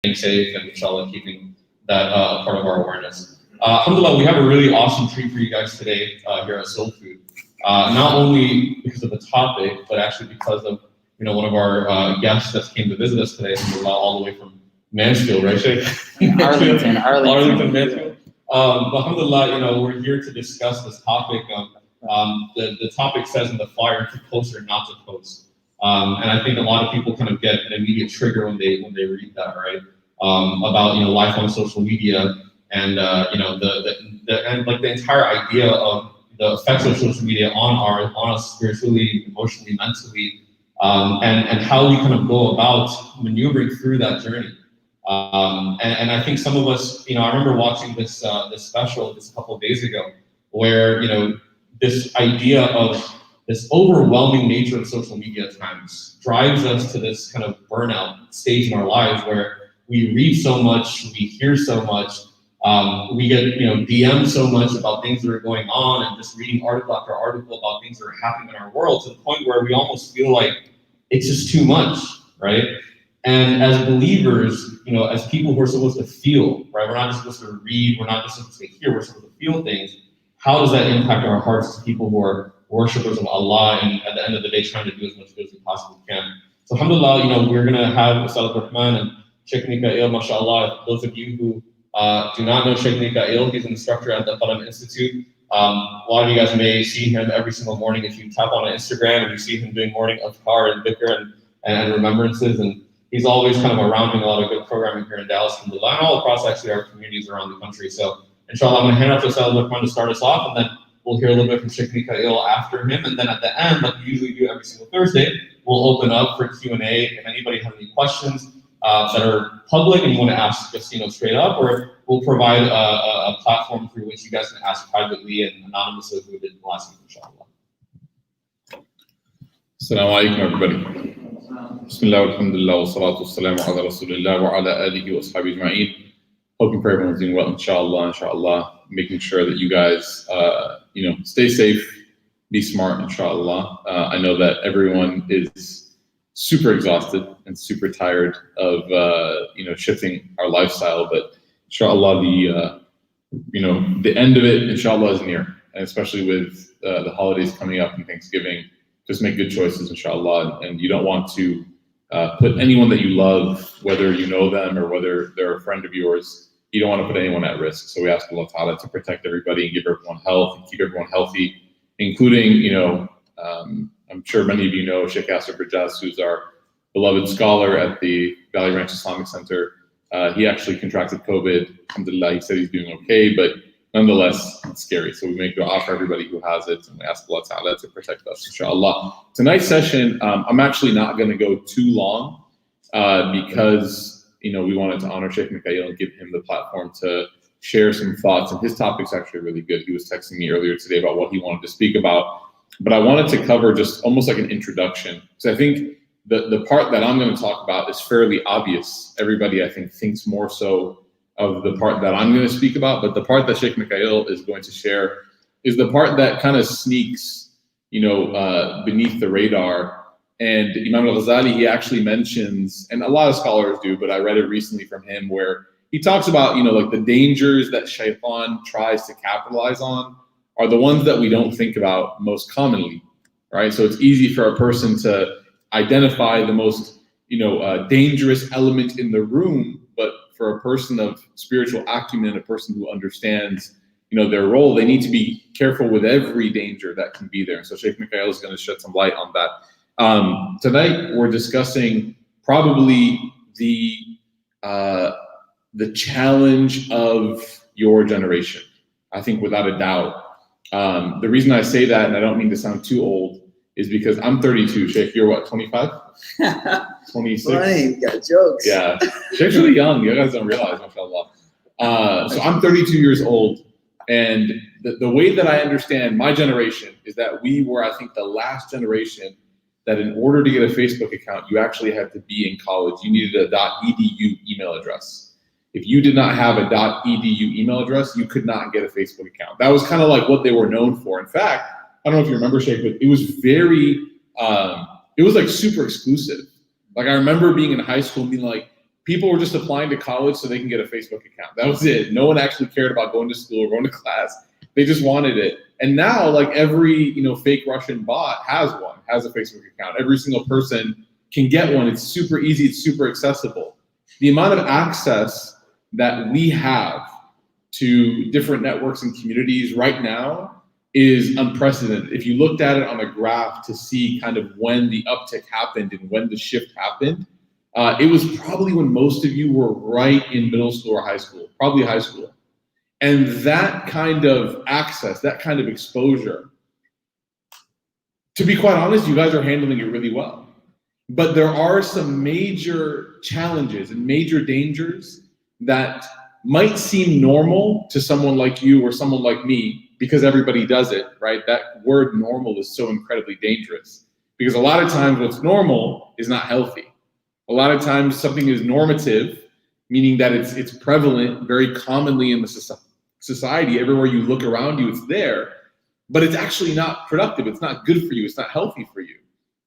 safe and inshallah keeping that a part of our awareness. Alhamdulillah, we have a really awesome treat for you guys today here at Soul Food. Not only because of the topic, but actually because of one of our guests that came to visit us today, all the way from Mansfield, right, Shaykh? Arlington, Mansfield. Alhamdulillah, we're here to discuss this topic. The topic says in the flyer to post or not to post. And I think a lot of people kind of get an immediate trigger when they read that, right? About life on social media and the entire idea of the effects of social media on us spiritually, emotionally, mentally, and how we kind of go about maneuvering through that journey. And I think some of us, I remember watching this special just a couple of days ago, where this idea of this overwhelming nature of social media at times drives us to this kind of burnout stage in our lives where we read so much, we hear so much, we get DM'd so much about things that are going on, and just reading article after article about things that are happening in our world, to the point where we almost feel like it's just too much, right? And as believers, as people who are supposed to feel, right? We're not just supposed to read, we're not just supposed to hear, we're supposed to feel things. How does that impact our hearts as people who are worshippers of Allah and at the end of the day trying to do as much good as we possibly can? So alhamdulillah, we're gonna have Ustadh AbdelRahman and Shaykh Mikaeel, mashallah. Those of you who do not know Shaykh Mikaeel, he's an instructor at the Qalam Institute. A lot of you guys may see him every single morning if you tap on Instagram and you see him doing morning afkar and dhikr and remembrances, and he's always kind of around doing a lot of good programming here in Dallas, alhamdulillah, and all across actually our communities around the country. So inshallah, I'm gonna hand off to Ustadh AbdelRahman to start us off, and then we'll hear a little bit from Shaykh Mikaeel after him, and then at the end, like we usually do every single Thursday, we'll open up for Q&A. If anybody has any questions that are public and you want to ask just straight up, or we'll provide a platform through which you guys can ask privately and anonymously, as we did last week, inshallah. Assalamu alaikum, everybody. Bismillah, alhamdulillah, wa salatu wassalamu ala rasulillah wa ala alihi wa ashabihi ajma'in. Hoping for everyone's doing well, inshallah, making sure that you guys, stay safe, be smart, inshallah. I know that everyone is super exhausted and super tired of, shifting our lifestyle, but inshallah, the end of it, inshallah, is near. And especially with the holidays coming up and Thanksgiving, just make good choices, inshallah. And you don't want to put anyone that you love, whether you know them or whether they're a friend of yours, you don't want to put anyone at risk. So we ask Allah Ta'ala to protect everybody and give everyone health and keep everyone healthy, including, I'm sure many of you know Sheikh Yasser Burjas, who's our beloved scholar at the Valley Ranch Islamic Center. He actually contracted COVID. Alhamdulillah, he said he's doing okay, but nonetheless, it's scary. So we make dua for everybody who has it, and we ask Allah Ta'ala to protect us, inshallah. Tonight's session, I'm actually not going to go too long because we wanted to honor Shaykh Mikaeel and give him the platform to share some thoughts. And his topic's actually really good. He was texting me earlier today about what he wanted to speak about. But I wanted to cover just almost like an introduction, because I think the part that I'm going to talk about is fairly obvious. Everybody, I think, thinks more so of the part that I'm going to speak about. But the part that Shaykh Mikaeel is going to share is the part that kind of sneaks, beneath the radar. And Imam al-Ghazali, he actually mentions, and a lot of scholars do, but I read it recently from him, where he talks about, like the dangers that shaitan tries to capitalize on are the ones that we don't think about most commonly, right? So it's easy for a person to identify the most, dangerous element in the room, but for a person of spiritual acumen, a person who understands, their role, they need to be careful with every danger that can be there. So Shaykh Mikaeel is going to shed some light on that. Tonight we're discussing probably the challenge of your generation. I think without a doubt. The reason I say that, and I don't mean to sound too old, is because I'm 32. Shaykh, you're what, 25? 26? Funny, you got jokes. Yeah, Shaykh's really young. You guys don't realize, mashallah. So I'm 32 years old, and the way that I understand my generation is that we were, I think, the last generation that in order to get a Facebook account, you actually had to be in college. You needed a .edu email address. If you did not have a .edu email address, you could not get a Facebook account. That was kind of like what they were known for. In fact, I don't know if you remember, Shaykh, but it was very, it was like super exclusive. Like I remember being in high school and being like, people were just applying to college so they can get a Facebook account. That was it. No one actually cared about going to school or going to class. They just wanted it. And now, like, every fake Russian bot has a Facebook account. Every single person can get one. It's super easy. It's super accessible. The amount of access that we have to different networks and communities right now is unprecedented. If you looked at it on a graph to see kind of when the uptick happened and when the shift happened, it was probably when most of you were right in middle school or high school, probably high school. And that kind of access, that kind of exposure, to be quite honest, you guys are handling it really well. But there are some major challenges and major dangers that might seem normal to someone like you or someone like me because everybody does it, right? That word normal is so incredibly dangerous because a lot of times what's normal is not healthy. A lot of times something is normative, meaning that it's prevalent very commonly in the society. Everywhere you look around you, it's there, but it's actually not productive. It's not good for you. It's not healthy for you,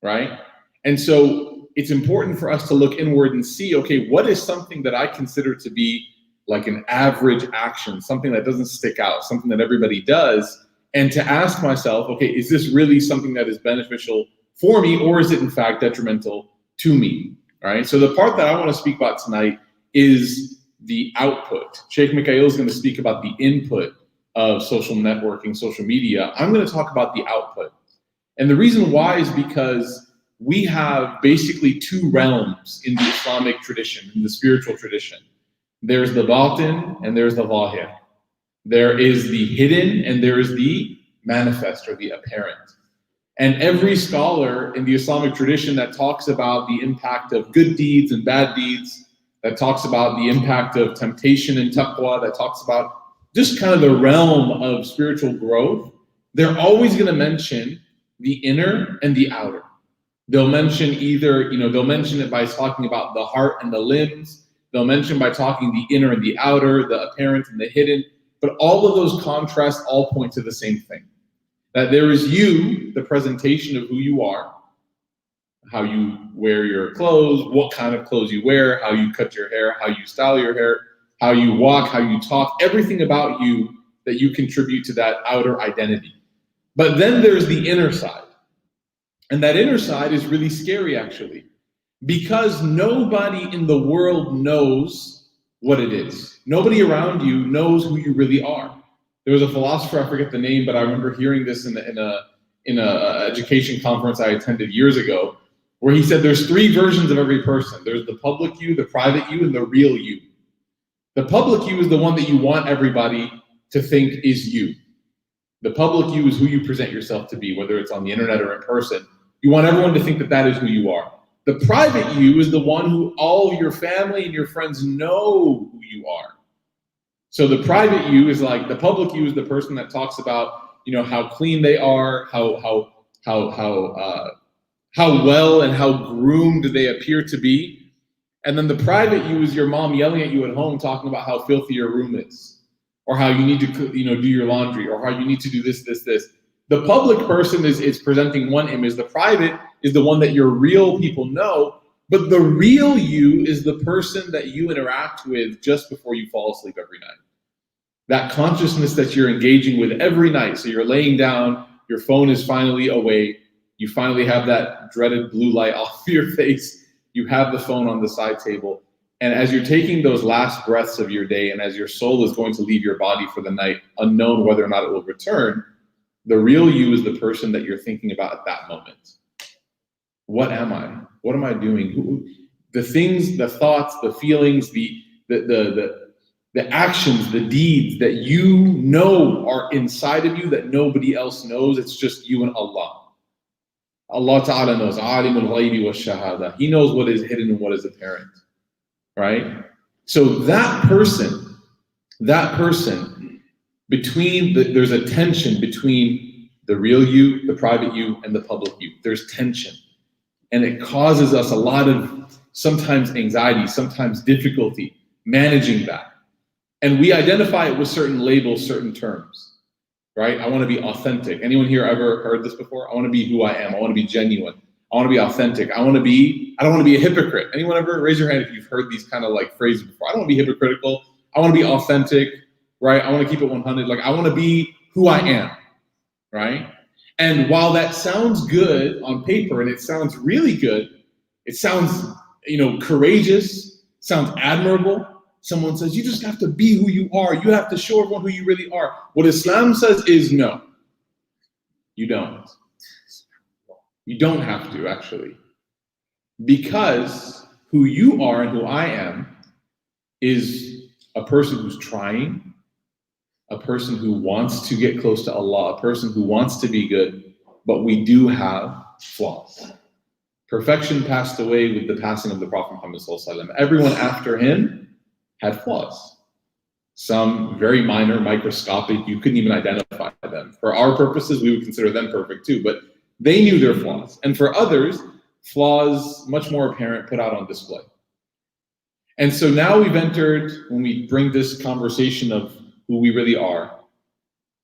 right? And so it's important for us to look inward and see, okay, what is something that I consider to be like an average action, something that doesn't stick out, something that everybody does, and to ask myself, okay, is this really something that is beneficial for me, or is it in fact detrimental to me? All right, so the part that I want to speak about tonight is the output. Shaykh Mikaeel is going to speak about the input of social networking, social media. I'm going to talk about the output. And the reason why is because we have basically two realms in the Islamic tradition, in the spiritual tradition. There's the batin and there's the zahir. There is the hidden and there is the manifest or the apparent. And every scholar in the Islamic tradition that talks about the impact of good deeds and bad deeds, that talks about the impact of temptation and taqwa, that talks about just kind of the realm of spiritual growth, they're always going to mention the inner and the outer. They'll mention they'll mention it by talking about the heart and the limbs. They'll mention by talking the inner and the outer, the apparent and the hidden. But all of those contrasts all point to the same thing. That there is you, the presentation of who you are, how you wear your clothes, what kind of clothes you wear, how you cut your hair, how you style your hair, how you walk, how you talk, everything about you that you contribute to that outer identity. But then there's the inner side. And that inner side is really scary, actually, because nobody in the world knows what it is. Nobody around you knows who you really are. There was a philosopher, I forget the name, but I remember hearing this in a education conference I attended years ago, where he said there's three versions of every person. There's the public you, the private you, and the real you. The public you is the one that you want everybody to think is you. The public you is who you present yourself to be, whether it's on the internet or in person. You want everyone to think that that is who you are. The private you is the one who all your family and your friends know who you are. So the private you is like, the public you is the person that talks about, how clean they are, how well and how groomed they appear to be. And then the private you is your mom yelling at you at home, talking about how filthy your room is, or how you need to, do your laundry, or how you need to do this. The public person is presenting one image. The private is the one that your real people know, but the real you is the person that you interact with just before you fall asleep every night. That consciousness that you're engaging with every night. So you're laying down, your phone is finally away, you finally have that dreaded blue light off your face, you have the phone on the side table, and as you're taking those last breaths of your day, and as your soul is going to leave your body for the night, unknown whether or not it will return, the real you is the person that you're thinking about at that moment. What am I? What am I doing? The things, the thoughts, the feelings, the actions, the deeds that you know are inside of you that nobody else knows. It's just you and Allah. Allah Ta'ala knows. Alimul ghaybi wa shahada. He knows what is hidden and what is apparent. Right? So that person, there's a tension between the real you, the private you, and the public you. There's tension. And it causes us a lot of sometimes anxiety, sometimes difficulty managing that. And we identify it with certain labels, certain terms, right? I want to be authentic. Anyone here ever heard this before? I want to be who I am. I want to be genuine. I want to be authentic. I don't want to be a hypocrite. Anyone ever raise your hand if you've heard these kind of like phrases before? I don't want to be hypocritical. I want to be authentic, right? I want to keep it 100. Like, I want to be who I am, right? And while that sounds good on paper and it sounds really good, it sounds, courageous, sounds admirable. Someone says, you just have to be who you are. You have to show everyone who you really are. What Islam says is no, you don't. You don't have to, actually. Because who you are and who I am is a person who's trying, a person who wants to get close to Allah, a person who wants to be good, but we do have flaws. Perfection passed away with the passing of the Prophet Muhammad ﷺ. Everyone after him had flaws. Some very minor, microscopic, you couldn't even identify them. For our purposes, we would consider them perfect too, but they knew their flaws. And for others, flaws much more apparent, put out on display. And so now we've entered, when we bring this conversation of who we really are,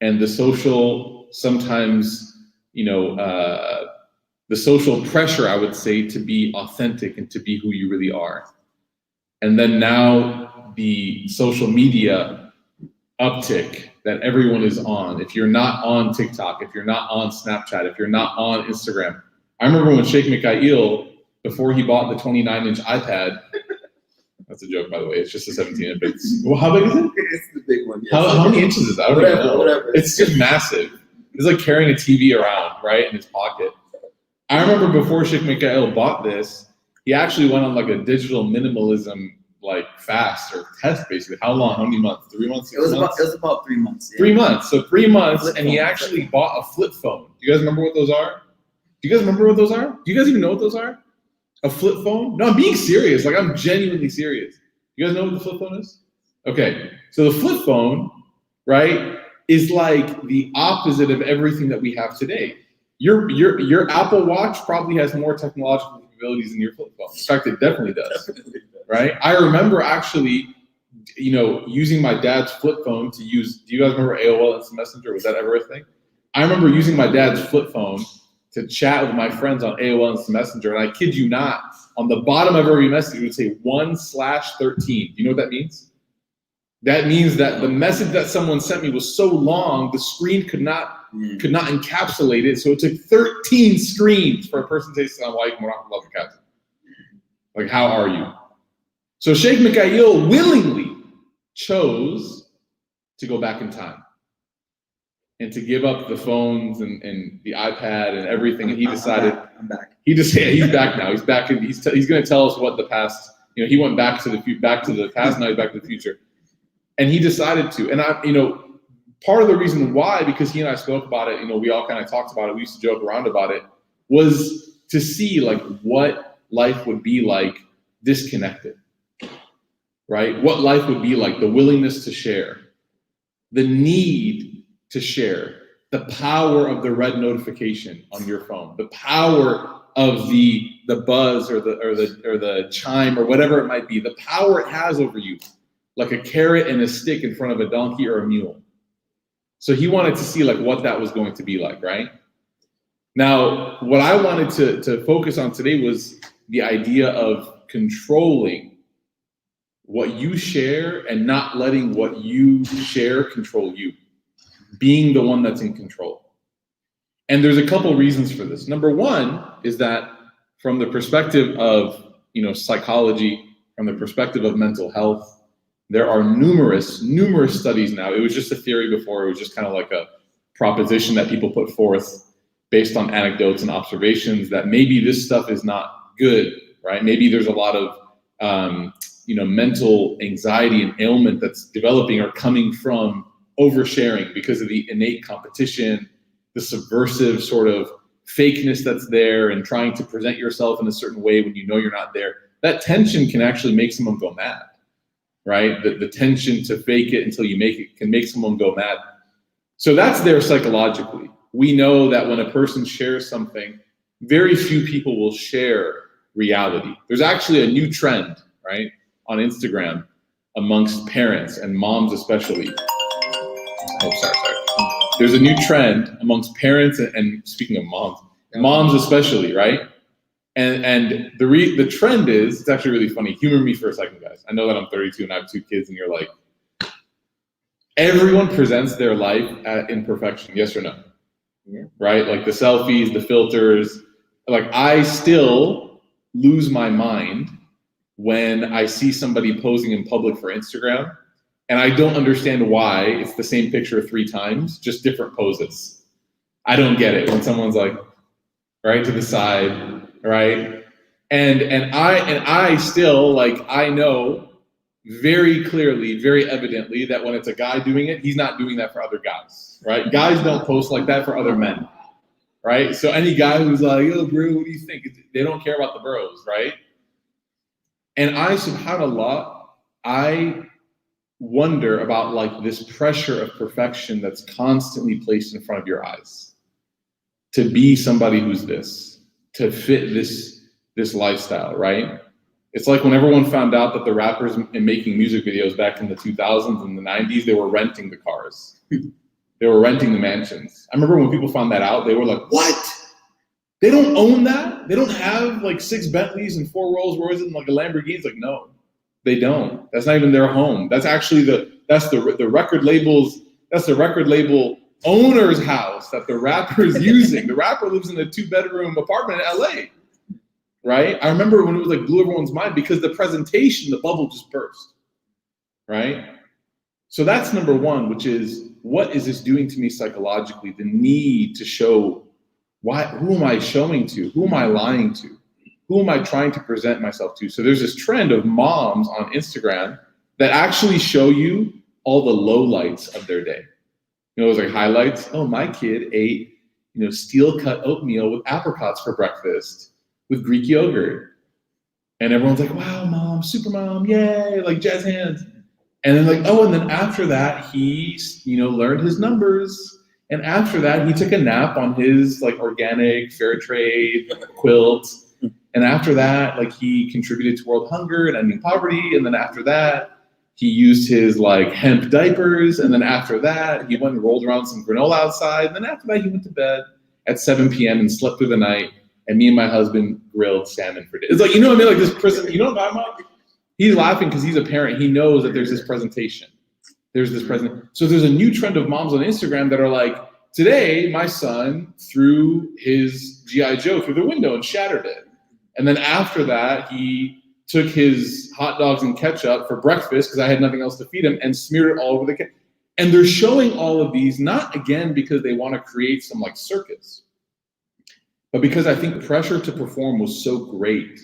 and the social, sometimes, the social pressure, I would say, to be authentic and to be who you really are. And then now the social media uptick that everyone is on. If you're not on TikTok, if you're not on Snapchat, if you're not on Instagram. I remember when Shaykh Mikaeel, before he bought the 29-inch iPad, that's a joke, by the way, it's just a 17-inch, but well, how big is it? It's the big one. Yes. How many inches is that? I don't even know. Whatever. It's just massive. It's like carrying a TV around, right, in his pocket. I remember before Shaykh Mikaeel bought this, he actually went on like a digital minimalism fast or test, basically. How long? How many months? 3 months? It was about 3 months. Yeah. 3 months. So 3 months, Flip and phone. he actually bought a flip phone. Do you guys remember what those are? Do you guys remember what those are? Do you guys even know what those are? A flip phone? No, I'm being serious. Like, I'm genuinely serious. You guys know what the flip phone is? Okay. So the flip phone, right, is like the opposite of everything that we have today. Your Apple Watch probably has more technological capabilities than your flip phone. In fact, it definitely does. Right? I remember actually, using my dad's flip phone to use. Do you guys remember AOL Instant Messenger? Was that ever a thing? I remember using my dad's flip phone to chat with my friends on AOL Instant Messenger, and I kid you not, on the bottom of every message it would say 1/13. Do you know what that means? That means that the message that someone sent me was so long, the screen could not encapsulate it. So it took 13 screens for a person to say, "Assalamu alaikum wa rahmatullahi wa barakatuh." Like, how are you? So Shaykh Mikaeel willingly chose to go back in time and to give up the phones and the iPad and everything. And he decided, I'm back. He's back now. He's back. He's going to tell us what the past. He went back to the past. Now he's back to the future. And he decided to. And part of the reason why, because he and I spoke about it. We all kind of talked about it. We used to joke around about it. Was to see like what life would be like disconnected. Right? What life would be like, the willingness to share, the need to share, the power of the red notification on your phone, the power of the buzz or the chime or whatever it might be, the power it has over you, like a carrot and a stick in front of a donkey or a mule. So he wanted to see like what that was going to be like, right? Now, what I wanted to focus on today was the idea of controlling what you share and not letting what you share control you, being the one that's in control. And there's a couple reasons for this. Number one is that from the perspective of psychology, from the perspective of mental health, there are numerous studies now. It was just a theory before. It was just kind of like a proposition that people put forth based on anecdotes and observations that maybe this stuff is not good, right? Maybe there's a lot of mental anxiety and ailment that's developing or coming from oversharing because of the innate competition, the subversive sort of fakeness that's there, and trying to present yourself in a certain way when you know you're not there. That tension can actually make someone go mad, right? The tension to fake it until you make it can make someone go mad. So that's there psychologically. We know that when a person shares something, very few people will share reality. There's actually a new trend, right, on Instagram amongst parents and moms especially. Oh, sorry. There's a new trend amongst parents and speaking of moms especially, right? And the trend is, it's actually really funny. Humor me for a second, guys. I know that I'm 32 and I have 2 kids, and you're like, everyone presents their life in perfection, yes or no? Yeah. Right? Like the selfies, the filters. Like I still lose my mind when I see somebody posing in public for Instagram, and I don't understand why it's the same picture 3 times, just different poses. I don't get it when someone's like, right to the side, right? And I still, like, I know very clearly, very evidently that when it's a guy doing it, he's not doing that for other guys, right? Guys don't post like that for other men, right? So any guy who's like, yo, bro, what do you think? They don't care about the bros, right? And subhanAllah, I wonder about like this pressure of perfection that's constantly placed in front of your eyes. To be somebody who's this, to fit this lifestyle, right? It's like when everyone found out that the rappers in making music videos back in the 2000s and the 90s, they were renting the cars. They were renting the mansions. I remember when people found that out, they were like, what? They don't own that? They don't have like 6 Bentleys and 4 Rolls Royces and like a Lamborghini? It's like, no, they don't. That's not even their home. That's actually the record label's, that's the record label owner's house that the rapper is using. The rapper lives in a 2-bedroom apartment in LA, right? I remember when it was like blew everyone's mind because the presentation, the bubble just burst, right? So that's number one, which is, what is this doing to me psychologically? The need to show, who am I showing to? Who am I lying to? Who am I trying to present myself to? So there's this trend of moms on Instagram that actually show you all the lowlights of their day. You know, it was like highlights. Oh, my kid ate, steel cut oatmeal with apricots for breakfast with Greek yogurt. And everyone's like, wow, mom, super mom, yay, like jazz hands. And then like, oh, and then after that, he, learned his numbers. And after that, he took a nap on his like organic, fair trade quilt. And after that, like he contributed to world hunger and ending poverty. And then after that, he used his like hemp diapers, and then after that, he went and rolled around some granola outside. And then after that, he went to bed at 7 p.m. and slept through the night. And me and my husband grilled salmon for dinner. It's like, you know what I mean? Like this person, you know what I'm talking about? He's laughing because he's a parent. He knows that there's this presentation. There's this present. So there's a new trend of moms on Instagram that are like, today, my son threw his G.I. Joe through the window and shattered it. And then after that, he took his hot dogs and ketchup for breakfast because I had nothing else to feed him and smeared it all over the kitchen. And they're showing all of these, not again because they want to create some like circus, but because I think pressure to perform was so great,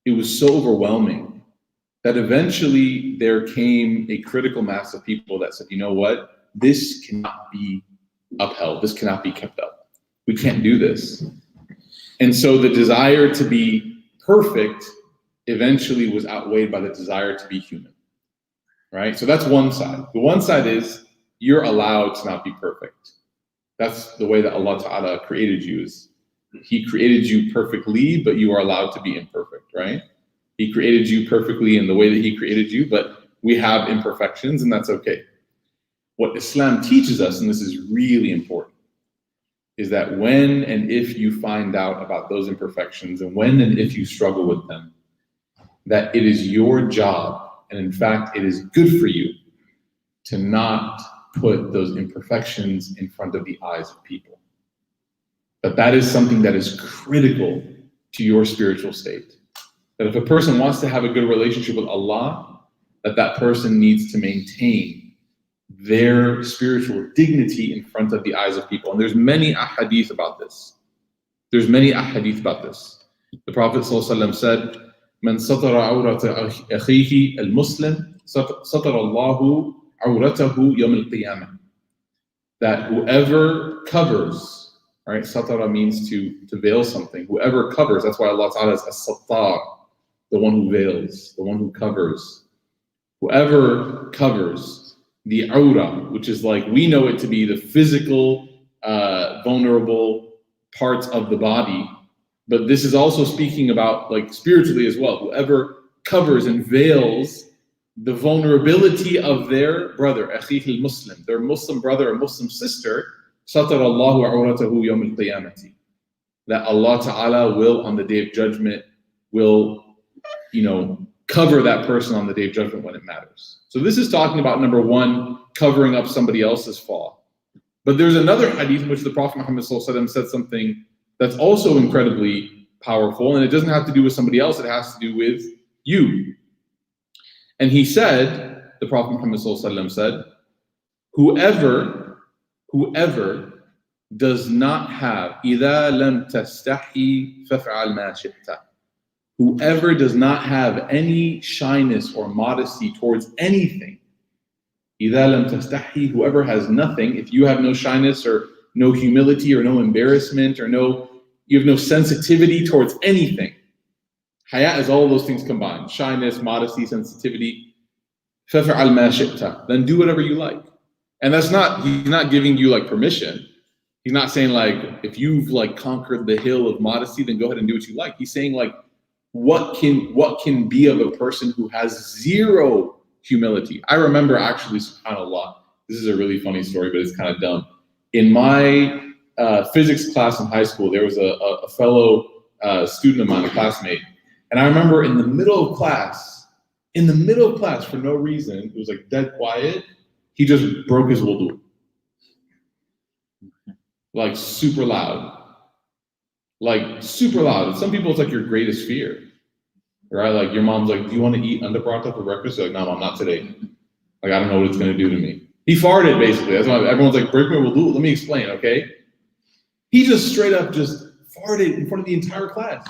it was so overwhelming, that eventually there came a critical mass of people that said, you know what, this cannot be upheld, this cannot be kept up. We can't do this. And so the desire to be perfect eventually was outweighed by the desire to be human, right? So that's one side. The one side is you're allowed to not be perfect. That's the way that Allah Ta'ala created you. Is He created you perfectly, but you are allowed to be imperfect, right? He created you perfectly in the way that He created you, but we have imperfections, and that's okay. What Islam teaches us, and this is really important, is that when and if you find out about those imperfections, and when and if you struggle with them, that it is your job, and in fact, it is good for you to not put those imperfections in front of the eyes of people. That is something that is critical to your spiritual state. That if a person wants to have a good relationship with Allah, that person needs to maintain their spiritual dignity in front of the eyes of people. And there's many ahadith about this. The Prophet ﷺ said, من ستر عورة أخيه المسلم ستر الله عورته يوم القيامة. That whoever covers, right? Satara means to veil something. Whoever covers, that's why Allah Ta'ala is as-sattar, the one who veils, the one who covers. Whoever covers the aura, which is like, we know it to be the physical, vulnerable parts of the body, but this is also speaking about like spiritually as well. Whoever covers and veils the vulnerability of their brother, akhih al-Muslim, their Muslim brother or Muslim sister, satara Allahu awratahu yawm al-qiyamati. that Allah Ta'ala will, on the Day of Judgment, will, cover that person on the Day of Judgment when it matters. So this is talking about, number one, covering up somebody else's flaw. But there's another hadith in which the Prophet Muhammad said something that's also incredibly powerful, and it doesn't have to do with somebody else, it has to do with you. And he said, the Prophet Muhammad said, whoever does not have إِذَا لَمْ تَسْتَحِي فَافْعَلْ مَا شِئْتَ. Whoever does not have any shyness or modesty towards anything, إِذَا لَمْ تَسْتَحِي, whoever has nothing, if you have no shyness or no humility or no embarrassment or you have no sensitivity towards anything. Haya is all those things combined. Shyness, modesty, sensitivity. فَافْعَلْ مَا شِئْتَ. Then do whatever you like. And he's not giving you like permission. He's not saying like, if you've like conquered the hill of modesty, then go ahead and do what you like. He's saying like, what can be of a person who has zero humility? I remember actually, subhanAllah, this is a really funny story, but it's kind of dumb. In my physics class in high school, there was a fellow student of mine, a classmate. And I remember in the middle of class, for no reason, it was like dead quiet, he just broke his wudu. Like super loud. Some people, it's like your greatest fear, right? Like your mom's like, do you want to eat under paratha for breakfast? You're like, no, Mom, not today. Like, I don't know what it's going to do to me. He farted, basically. That's why everyone's like, break my wudu. Let me explain, okay? He just straight up just farted in front of the entire class.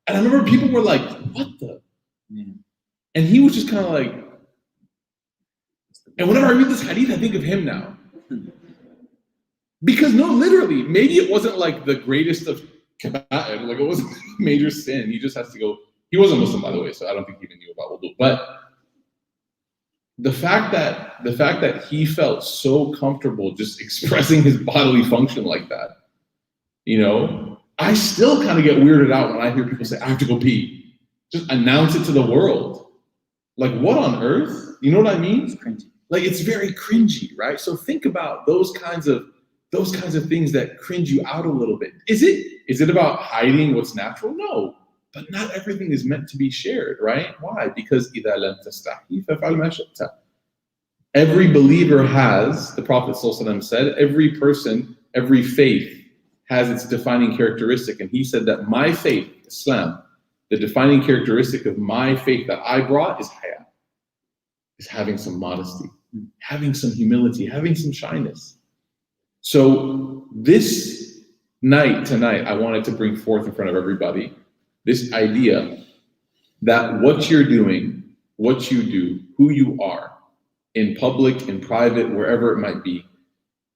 And I remember people were like, what the? And he was just kind of like, and whenever I read this hadith, I think of him now. Because no, literally, maybe it wasn't like the greatest of kaba'ir, like it wasn't a major sin. He just has to go. He wasn't Muslim, by the way, so I don't think he even knew about wudu. But the fact that he felt so comfortable just expressing his bodily function like that, I still kind of get weirded out when I hear people say, I have to go pee. Just announce it to the world. Like, what on earth? You know what I mean? It's cringy. Like, it's very cringy, right? So think about those kinds of things that cringe you out a little bit. Is it about hiding what's natural? No, but not everything is meant to be shared, right? Why? Because إِذَا لَمْ تَسْتَحِي فَافْعَلْ مَا شِئْتَ. Every believer has, the Prophet ﷺ said, every person, every faith has its defining characteristic. And he said that my faith, Islam, the defining characteristic of my faith that I brought is haya, is having some modesty, having some humility, having some shyness. So this tonight, I wanted to bring forth in front of everybody this idea that what you're doing, what you do, who you are, in public, in private, wherever it might be,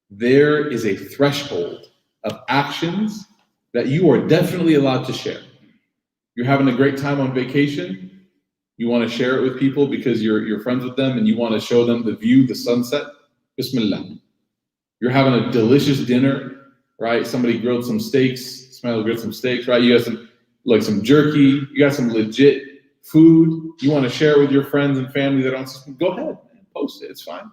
there is a threshold of actions that you are definitely allowed to share. You're having a great time on vacation, you want to share it with people because you're friends with them and you want to show them the view, the sunset, Bismillah. You're having a delicious dinner, right? Somebody grilled some steaks, Ismail grilled some steaks, right? You got some jerky, you got some legit food, you want to share it with your friends and family that aren't, go ahead, man, post it, it's fine.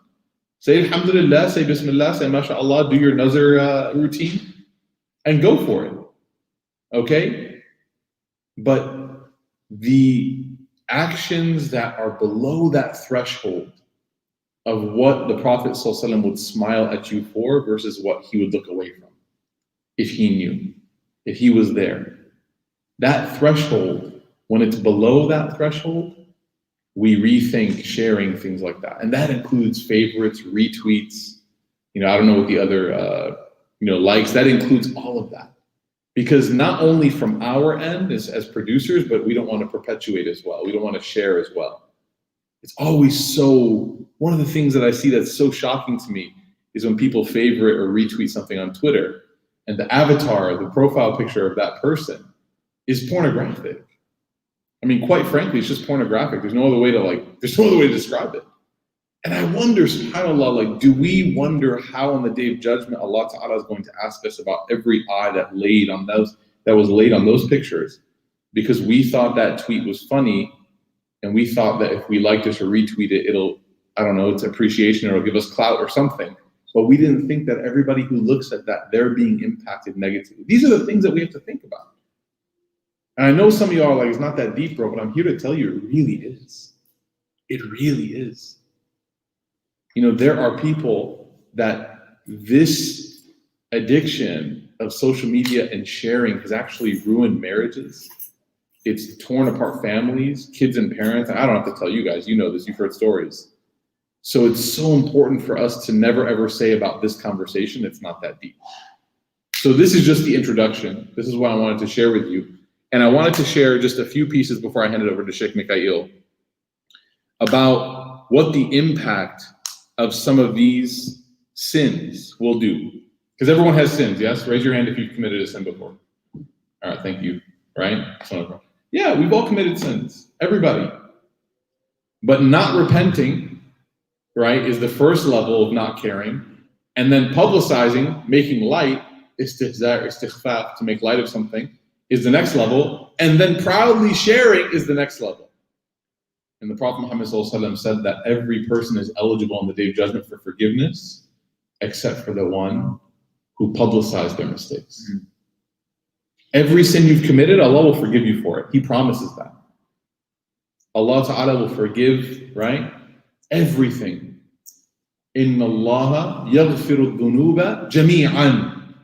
Say Alhamdulillah, say Bismillah, say MashaAllah, do your nazar routine, and go for it, okay? But the actions that are below that threshold of what the Prophet ﷺ would smile at you for versus what he would look away from, if he knew, if he was there. That threshold, when it's below that threshold, we rethink sharing things like that. And that includes favorites, retweets, I don't know what the other, likes, that includes all of that. Because not only from our end as producers, but we don't want to perpetuate as well. We don't want to share as well. It's always one of the things that I see that's so shocking to me is when people favorite or retweet something on Twitter and the avatar, the profile picture of that person is pornographic. I mean, quite frankly, it's just pornographic. There's no other way to describe it. And I wonder, subhanAllah, do we wonder how on the Day of Judgment Allah Ta'ala is going to ask us about every eye that was laid on those pictures because we thought that tweet was funny and we thought that if we liked it or retweet it, it's appreciation or it'll give us clout or something. but we didn't think that everybody who looks at that, they're being impacted negatively. These are the things that we have to think about. And I know some of y'all are like, it's not that deep, bro, but I'm here to tell you it really is. It really is. You know, there are people that this addiction of social media and sharing has actually ruined marriages. It's torn apart families, kids and parents. I don't have to tell you guys, you know this, you've heard stories. So it's so important for us to never ever say about this conversation, it's not that deep. So this is just the introduction. This is what I wanted to share with you. And I wanted to share just a few pieces before I hand it over to Shaykh Mikaeel about what the impact of some of these sins will do. Because everyone has sins, yes? Raise your hand if you've committed a sin before. All right, thank you, right? Yeah, we've all committed sins, everybody. But not repenting, right, is the first level of not caring. And then publicizing, making light, istighfaf, to make light of something, is the next level. And then proudly sharing is the next level. And the Prophet Muhammad ﷺ said that every person is eligible on the Day of Judgment for forgiveness, except for the one who publicized their mistakes. Mm-hmm. Every sin you've committed, Allah will forgive you for it. He promises that. Allah Ta'ala will forgive, right? Everything. Inna Allah yaghfiru dhunuba jami'an.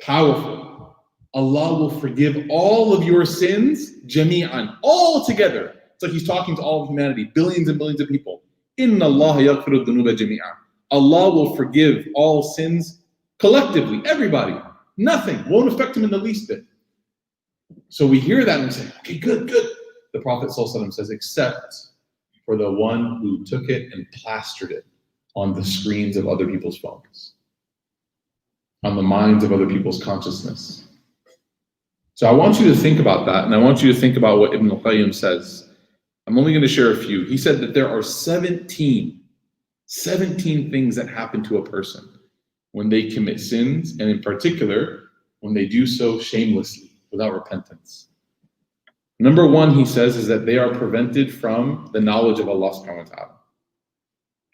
Powerful. Allah will forgive all of your sins, jami'an, all together. It's like he's talking to all of humanity, billions and billions of people. Inna Allah yaghfiru dhunuba jami'an. Allah will forgive all sins collectively, everybody. Nothing won't affect him in the least bit. So we hear that and we say, okay, good. The Prophet ﷺ says, except for the one who took it and plastered it on the screens of other people's phones, on the minds of other people's consciousness. So I want you to think about that, and I want you to think about what Ibn al-Qayyim says. I'm only going to share a few. He said that there are 17 things that happen to a person when they commit sins, and in particular, when they do so shamelessly, without repentance. Number one, he says, is that they are prevented from the knowledge of Allah subhanahu wa ta'ala.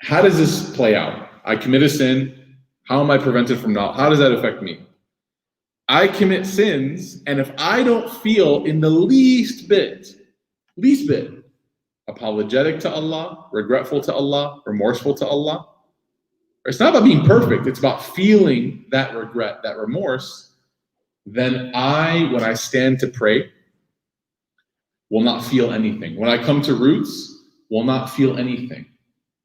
How does this play out? I commit a sin. How am I prevented from knowledge? How does that affect me? I commit sins, and if I don't feel in the least bit, apologetic to Allah, regretful to Allah, remorseful to Allah, it's not about being perfect. It's about feeling that regret, that remorse. Then when I stand to pray, will not feel anything. When I come to roots, will not feel anything.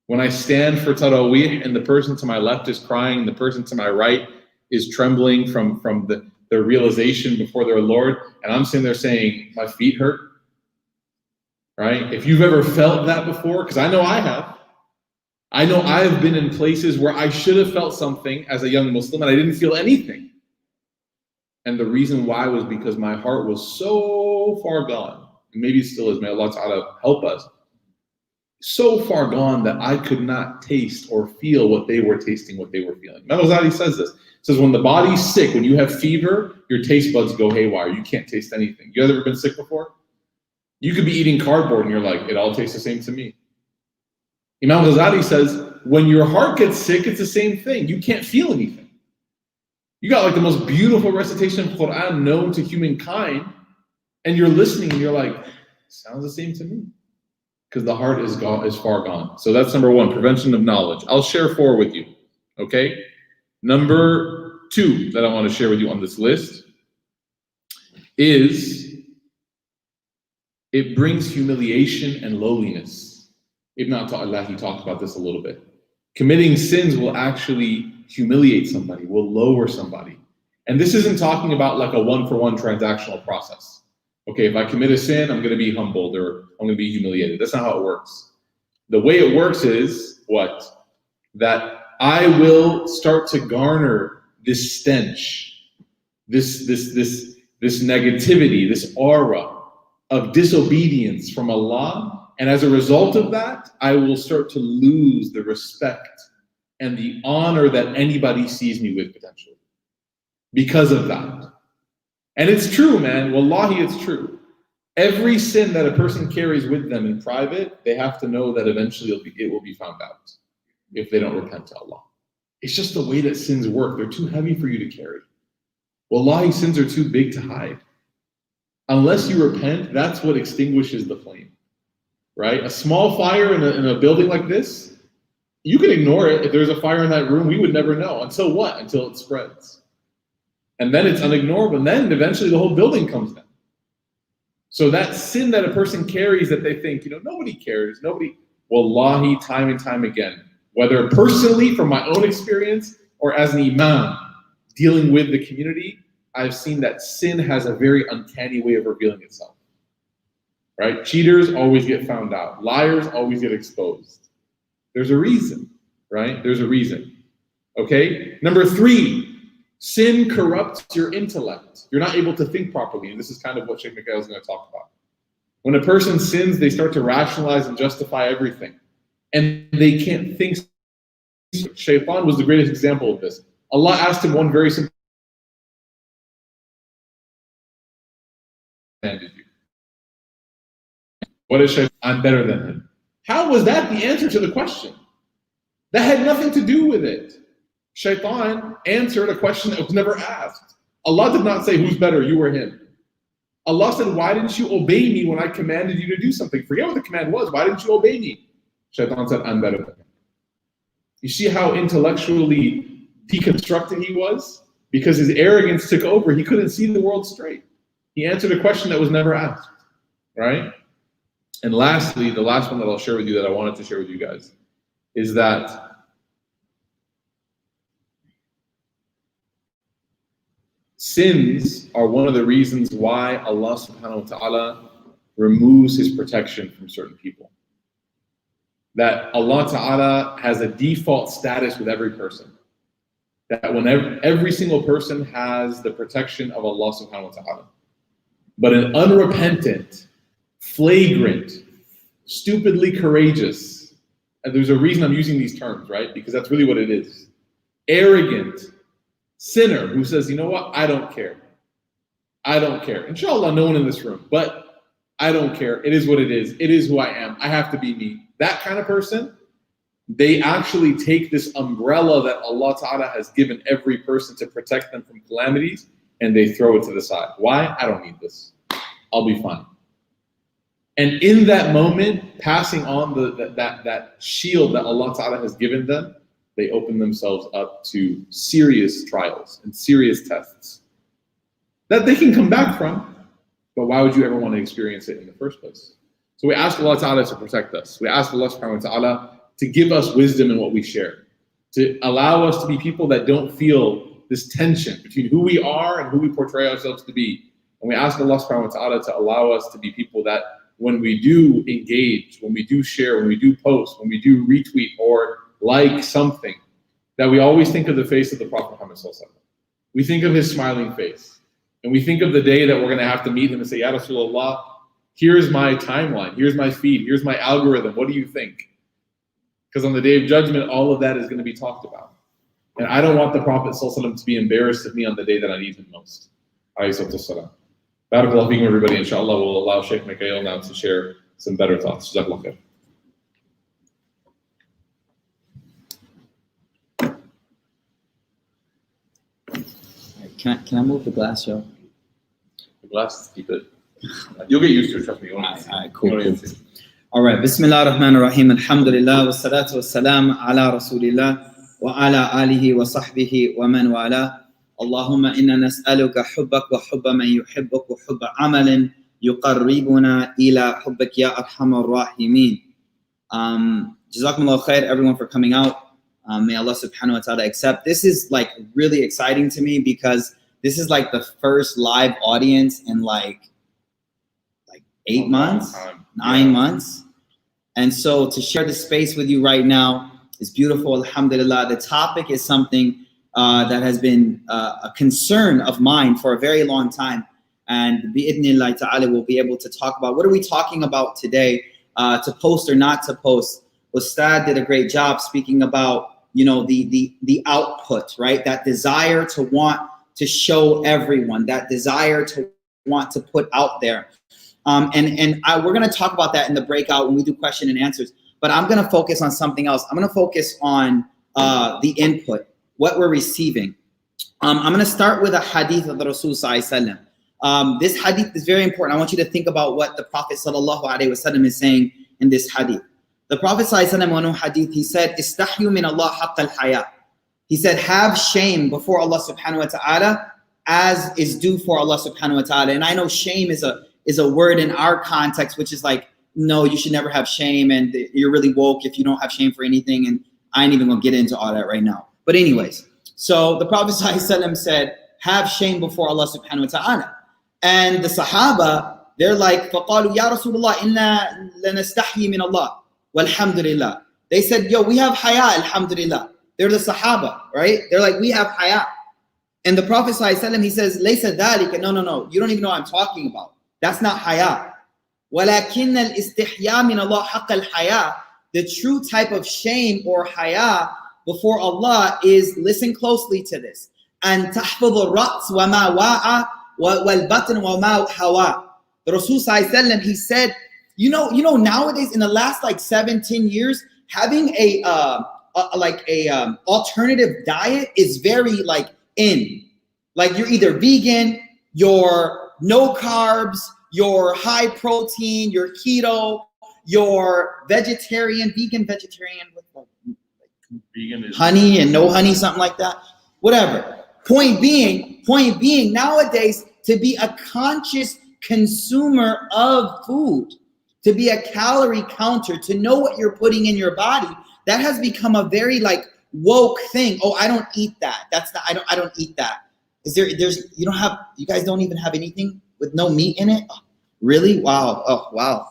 When I stand for Taraweeh and the person to my left is crying, the person to my right is trembling from the realization before their Lord, and I'm sitting there saying, my feet hurt, right? If you've ever felt that before, because I know I have. I know I have been in places where I should have felt something as a young Muslim and I didn't feel anything. And the reason why was because my heart was so far gone. And maybe it still is. May Allah Ta'ala help us. So far gone that I could not taste or feel what they were tasting, what they were feeling. Imam Ghazali says this. He says when the body's sick, when you have fever, your taste buds go haywire. You can't taste anything. You ever been sick before? You could be eating cardboard and you're like, it all tastes the same to me. Imam Ghazali says, when your heart gets sick, it's the same thing. You can't feel anything. You got like the most beautiful recitation of Quran known to humankind, and you're listening and you're like, sounds the same to me. Because the heart is far gone. So that's number one, prevention of knowledge. I'll share 4 with you, okay? Number 2 that I want to share with you on this list is it brings humiliation and lowliness. Ibn Ata'Allah, he talked about this a little bit. Committing sins will actually humiliate somebody, will lower somebody. And this isn't talking about like a one-for-one transactional process. Okay, if I commit a sin, I'm going to be humbled or I'm going to be humiliated. That's not how it works. The way it works is what? That I will start to garner this stench, this negativity, this aura of disobedience from Allah. And as a result of that, I will start to lose the respect and the honor that anybody sees me with potentially because of that. And it's true, man. Wallahi, it's true. Every sin that a person carries with them in private, they have to know that eventually it will be found out if they don't repent to Allah. It's just the way that sins work. They're too heavy for you to carry. Wallahi, sins are too big to hide. Unless you repent, that's what extinguishes the flame, right? A small fire in a building like this, you can ignore it. If there's a fire in that room, we would never know. Until what? Until it spreads. And then it's unignorable. And then eventually the whole building comes down. So that sin that a person carries that they think, nobody cares, wallahi, time and time again, whether personally from my own experience or as an imam dealing with the community, I've seen that sin has a very uncanny way of revealing itself, right? Cheaters always get found out. Liars always get exposed. There's a reason, right? There's a reason, okay? Number 3, sin corrupts your intellect. You're not able to think properly, and this is kind of what Shaykh Mikaeel is going to talk about. When a person sins, they start to rationalize and justify everything, and they can't think. Shaitan was the greatest example of this. Allah asked him one very simple question. What is Shaitan? I'm better than him. How was that the answer to the question? That had nothing to do with it. Shaitan answered a question that was never asked. Allah did not say who's better, you or him. Allah said, why didn't you obey me when I commanded you to do something? Forget what the command was. Why didn't you obey me? Shaitan said, I'm better than him. You see how intellectually deconstructed he was? Because his arrogance took over. He couldn't see the world straight. He answered a question that was never asked, right? And lastly, the last one that I'll share with you that I wanted to share with you guys is that sins are one of the reasons why Allah subhanahu wa ta'ala removes his protection from certain people. That Allah ta'ala has a default status with every person. That whenever every single person has the protection of Allah subhanahu wa ta'ala. But an unrepentant, flagrant, stupidly courageous, and there's a reason I'm using these terms, right? Because that's really what it is. Arrogant sinner who says, you know what? I don't care. I don't care. Inshallah, no one in this room, but I don't care. It is what it is. It is who I am. I have to be me. That kind of person, they actually take this umbrella that Allah Ta'ala has given every person to protect them from calamities, and they throw it to the side. Why? I don't need this. I'll be fine. And in that moment, passing on that shield that Allah Ta'ala has given them, they open themselves up to serious trials and serious tests that they can come back from, but why would you ever want to experience it in the first place? So we ask Allah Ta'ala to protect us. We ask Allah Subhanahu wa Ta'ala to give us wisdom in what we share, to allow us to be people that don't feel this tension between who we are and who we portray ourselves to be. And we ask Allah Subhanahu wa Ta'ala to allow us to be people that when we do engage, when we do share, when we do post, when we do retweet or like something, that we always think of the face of the Prophet Muhammad Sallallahu Alaihi Wasallam. We think of his smiling face. And we think of the day that we're going to have to meet him and say, Ya Rasulullah, here's my timeline, here's my feed, here's my algorithm, what do you think? Because on the day of judgment, all of that is going to be talked about. And I don't want the Prophet Sallallahu Alaihi Wasallam to be embarrassed of me on the day that I need him most. Alayhi salatu. Barakallahu feekum, everybody. Inshallah, we'll allow Shaykh Mikaeel now to share some better thoughts. Jazakallah khair. Can I move the glass, Joe? The glass, keep it. You'll get used to it, trust me. All right, cool. All right, Bismillah ar-Rahman ar-Rahim, alhamdulillah, wa salatu wa salam ala Rasulillah, wa ala alihi wa sahbihi wa man wala. Allahumma inna nas'aluka hubbak wa hubba man yuhibbuk wa hubba amalin yuqarribuna ila hubbak ya arhamar rahimin. Jazakumullah khair, everyone, for coming out. May Allah subhanahu wa ta'ala accept. This is like really exciting to me because this is like the first live audience in like 8 months, 9 months. And so to share the space with you right now is beautiful, alhamdulillah. The topic is something that has been a concern of mine for a very long time. And bi'idhnillah ta'ala, we'll be able to talk about, what are we talking about today, to post or not to post. Ustadh did a great job speaking about, you know, the output, right? That desire to want to show everyone, that desire to want to put out there. We're going to talk about that in the breakout when we do question and answers, but I'm going to focus on something else. I'm going to focus on the input. what we're receiving. I'm going to start with a hadith of the Rasul Sallallahu Alaihi Wasallam. This hadith is very important. I want you to think about what the Prophet Sallallahu Alaihi Wasallam is saying in this hadith. The Prophet Sallallahu Alaihi Wasallam, in one hadith, he said, "Istahyu min Allah haqq al-haya." He said, have shame before Allah subhanahu wa ta'ala as is due for Allah subhanahu wa ta'ala. And I know shame is a word in our context, which is like, no, you should never have shame, and you're really woke if you don't have shame for anything. And I ain't even gonna get into all that right now. But anyways, so the Prophet ﷺ said, have shame before Allah subhanahu wa ta'ala. And the Sahaba, they're like, فَقَالُوا يَا رَسُولُ اللَّهِ إِنَّا لَنَسْتَحْيِي مِنَ اللَّهِ وَالْحَمْدُ. They said, yo, we have haya, alhamdulillah. They're the Sahaba, right? They're like, we have haya. And the Prophet ﷺ, he says, لَيْسَ ذَلِكَ. No. You don't even know what I'm talking about. That's not haya. وَلَكِنَّ الْإِسْتِحْيَاءَ مِنَ اللَّهِ حَقَّ الْحَيَاءِ. The true type of shame or haya before Allah is, listen closely to this, أَن تَحْفَظُ الرَّأْسِ وَمَا وَاءَ وَالْبَطْنِ وَمَا هَوَى. The Rasul ﷺ, he said, you know, nowadays in the last like 7-10 years, having a alternative diet is very like in. Like you're either vegan, you're no carbs, you're high protein, you're keto, you're vegetarian, vegetarian with vegan is honey and no honey, something like that. Whatever. Point being, nowadays, to be a conscious consumer of food, to be a calorie counter, to know what you're putting in your body, that has become a very like woke thing. Oh, I don't eat that. I don't eat that. You guys don't even have anything with no meat in it? Oh, really? Wow. Oh, wow.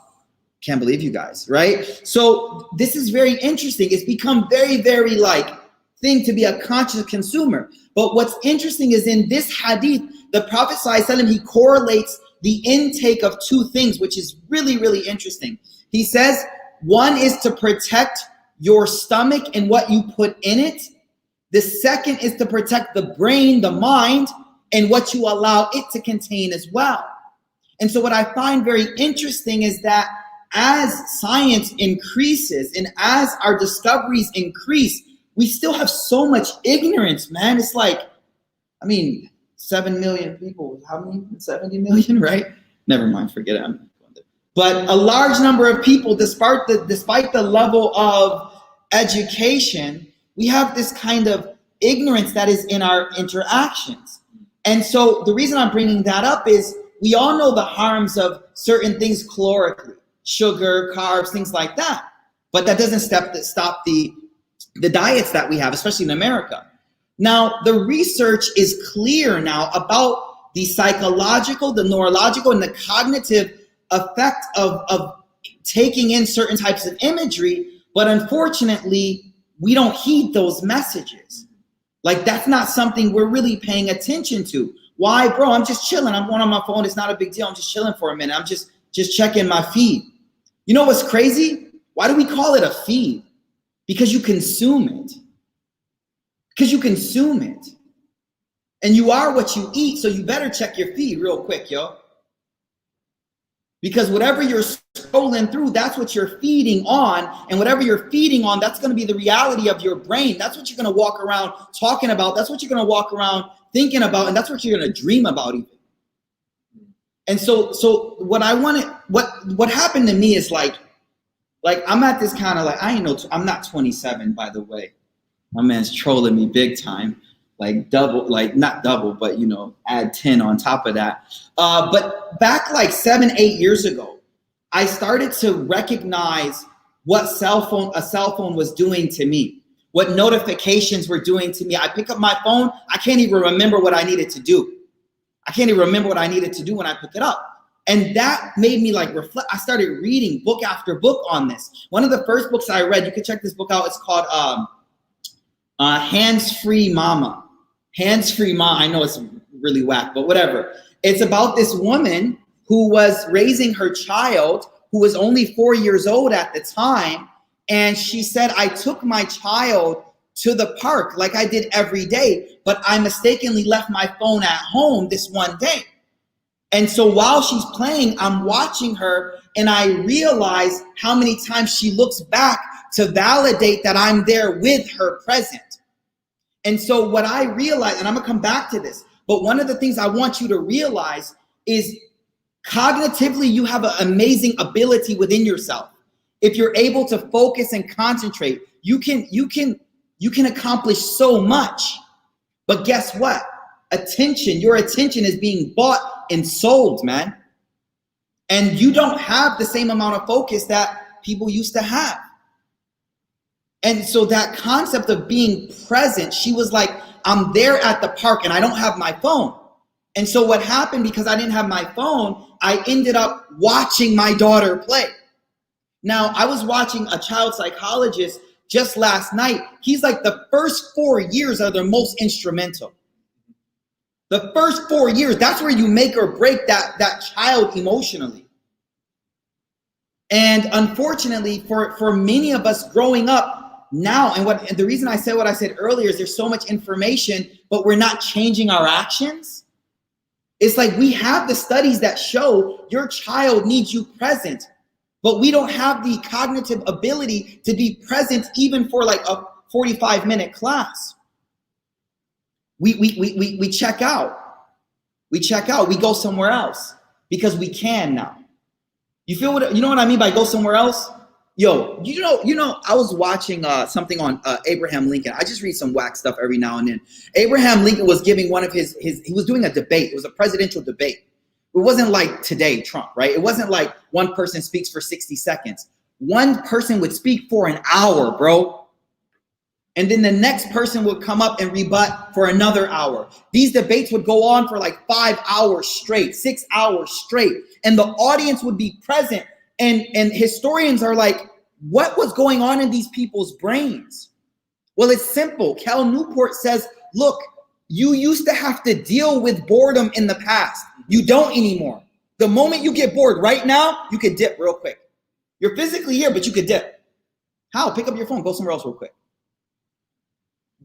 Can't believe you guys, right? So this is very interesting. It's become very, very like thing to be a conscious consumer. But what's interesting is in this hadith, the Prophet ﷺ, he correlates the intake of two things, which is really, really interesting. He says, one is to protect your stomach and what you put in it. The second is to protect the brain, the mind, and what you allow it to contain as well. And so what I find very interesting is that as science increases and as our discoveries increase, we still have so much ignorance, man. It's like, 7 million people, how many? 70 million, right? Never mind, forget it. But a large number of people, despite the level of education, we have this kind of ignorance that is in our interactions. And so the reason I'm bringing that up is we all know the harms of certain things calorically, sugar, carbs, things like that. But that doesn't stop the diets that we have, especially in America. Now, the research is clear now about the psychological, the neurological, and the cognitive effect of taking in certain types of imagery, but unfortunately, we don't heed those messages. Like, that's not something we're really paying attention to. Why, bro? I'm just chilling. I'm going on my phone. It's not a big deal. I'm just chilling for a minute. I'm just checking my feed. You know what's crazy? Why do we call it a feed? Because you consume it. Because you consume it. And you are what you eat, so you better check your feed real quick, yo. Because whatever you're scrolling through, that's what you're feeding on. And whatever you're feeding on, that's going to be the reality of your brain. That's what you're going to walk around talking about. That's what you're going to walk around thinking about. And that's what you're going to dream about even. And so what happened to me is like I'm at this kind of like, I'm not 27, by the way. My man's trolling me big time. Like double, like not double, but add 10 on top of that. But back like 7-8 years ago, I started to recognize what a cell phone was doing to me, what notifications were doing to me. I pick up my phone, I can't even remember what I needed to do. I can't even remember what I needed to do when I pick it up. And that made me like reflect. I started reading book after book on this. One of the first books I read, you can check this book out. It's called Hands-Free Mama. Hands-Free Mom. I know it's really whack, but whatever. It's about this woman who was raising her child, who was only 4 years old at the time. And she said, I took my child to the park like I did every day, but I mistakenly left my phone at home this one day. And so while she's playing, I'm watching her and I realize how many times she looks back to validate that I'm there with her present. And so what I realized, and I'm gonna come back to this, but one of the things I want you to realize is cognitively, you have an amazing ability within yourself. If you're able to focus and concentrate, you can accomplish so much. But guess what? Your attention is being bought and sold, man. And you don't have the same amount of focus that people used to have. And so that concept of being present, she was like, I'm there at the park and I don't have my phone. And so what happened, because I didn't have my phone, I ended up watching my daughter play. Now, I was watching a child psychologist just last night. He's like, the first 4 years are the most instrumental. The first 4 years, that's where you make or break that child emotionally. And unfortunately, for many of us growing up now, and the reason I said what I said earlier is there's so much information, but we're not changing our actions. It's like we have the studies that show your child needs you present, but we don't have the cognitive ability to be present even for like a 45-minute class. We check out. We check out. We go somewhere else because we can now. You know what I mean by go somewhere else? Yo, you know, I was watching something on Abraham Lincoln. I just read some whack stuff every now and then. Abraham Lincoln was giving one of he was doing a debate. It was a presidential debate. It wasn't like today, Trump, right? It wasn't like one person speaks for 60 seconds. One person would speak for an hour, bro. And then the next person would come up and rebut for another hour. These debates would go on for like 5 hours straight, 6 hours straight. And the audience would be present. And historians are like, what was going on in these people's brains? Well, it's simple. Cal Newport says, look, you used to have to deal with boredom in the past. You don't anymore. The moment you get bored right now, you can dip real quick. You're physically here, but you could dip. How? Pick up your phone, go somewhere else real quick.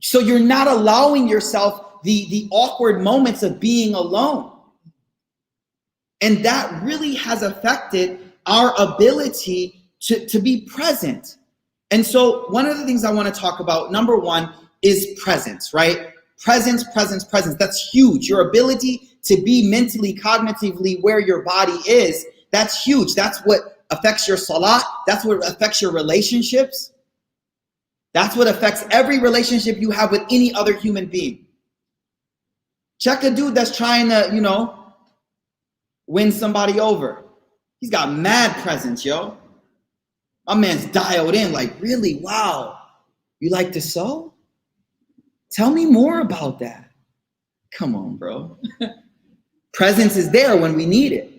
So you're not allowing yourself the awkward moments of being alone. And that really has affected our ability to be present. And so one of the things I want to talk about, number one, is presence, right? Presence. That's huge. Your ability to be mentally, cognitively where your body is, that's huge. That's what affects your salat. That's what affects your relationships. That's what affects every relationship you have with any other human being. Check a dude that's trying to, win somebody over. He's got mad presence, yo. My man's dialed in like, really? Wow. You like to sew? Tell me more about that. Come on, bro. Presence is there when we need it.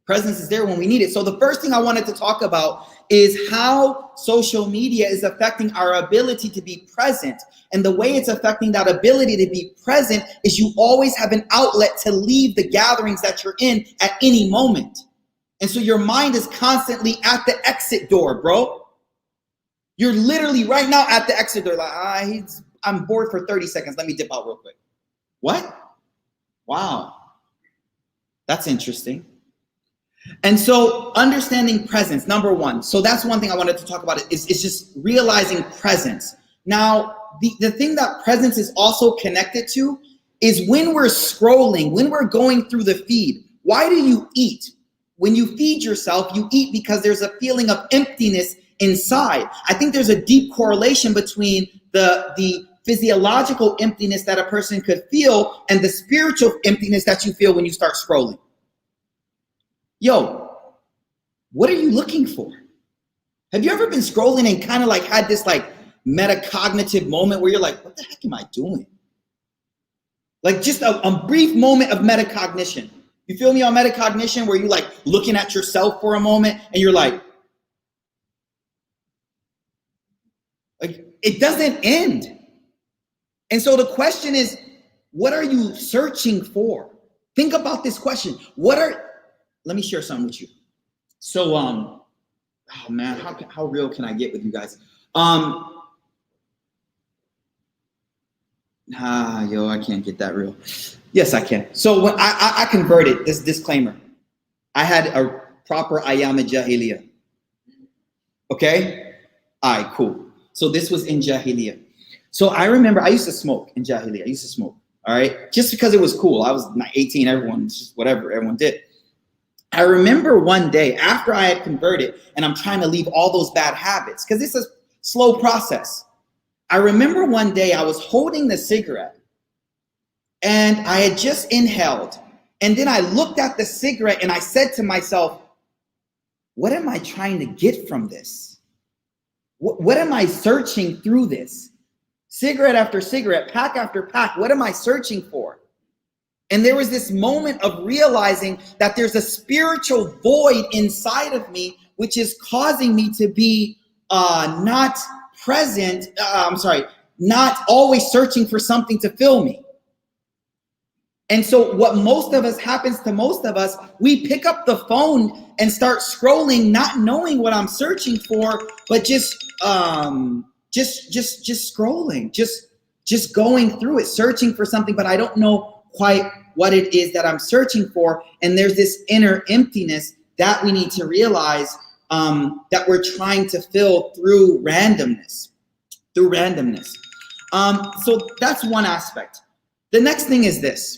Presence is there when we need it. So the first thing I wanted to talk about is how social media is affecting our ability to be present. And the way it's affecting that ability to be present is you always have an outlet to leave the gatherings that you're in at any moment. And so your mind is constantly at the exit door, bro. You're literally right now at the exit door. Like, I'm bored for 30 seconds. Let me dip out real quick. What? Wow. That's interesting. And so understanding presence, number one. So that's one thing I wanted to talk about is just realizing presence. Now, the thing that presence is also connected to is when we're scrolling, when we're going through the feed. Why do you eat? When you feed yourself, you eat because there's a feeling of emptiness inside. I think there's a deep correlation between the physiological emptiness that a person could feel and the spiritual emptiness that you feel when you start scrolling. Yo, what are you looking for? Have you ever been scrolling and kind of like had this like metacognitive moment where you're like, what the heck am I doing? Like just a brief moment of metacognition. You feel me on metacognition where you like looking at yourself for a moment and you're like it doesn't end. And so the question is, what are you searching for? Think about this question. Let me share something with you. So, oh man, how real can I get with you guys? I can't get that real. Yes, I can. So when I converted, this disclaimer, I had a proper ayam jahiliyyah. Okay? All right, cool. So this was in jahiliyyah. So I remember I used to smoke in Jahiliyyah. I used to smoke, all right? Just because it was cool. I was 18, everyone, just whatever, everyone did. I remember one day after I had converted and I'm trying to leave all those bad habits, because it's a slow process. I remember one day I was holding the cigarette and I had just inhaled. And then I looked at the cigarette and I said to myself, what am I trying to get from this? What am I searching through this? Cigarette after cigarette, pack after pack, what am I searching for? And there was this moment of realizing that there's a spiritual void inside of me, which is causing me to be not always searching for something to fill me. And so what happens to most of us, we pick up the phone and start scrolling, not knowing what I'm searching for, but just scrolling, just going through it, searching for something, but I don't know quite what it is that I'm searching for. And there's this inner emptiness that we need to realize that we're trying to fill through randomness. So that's one aspect. The next thing is this.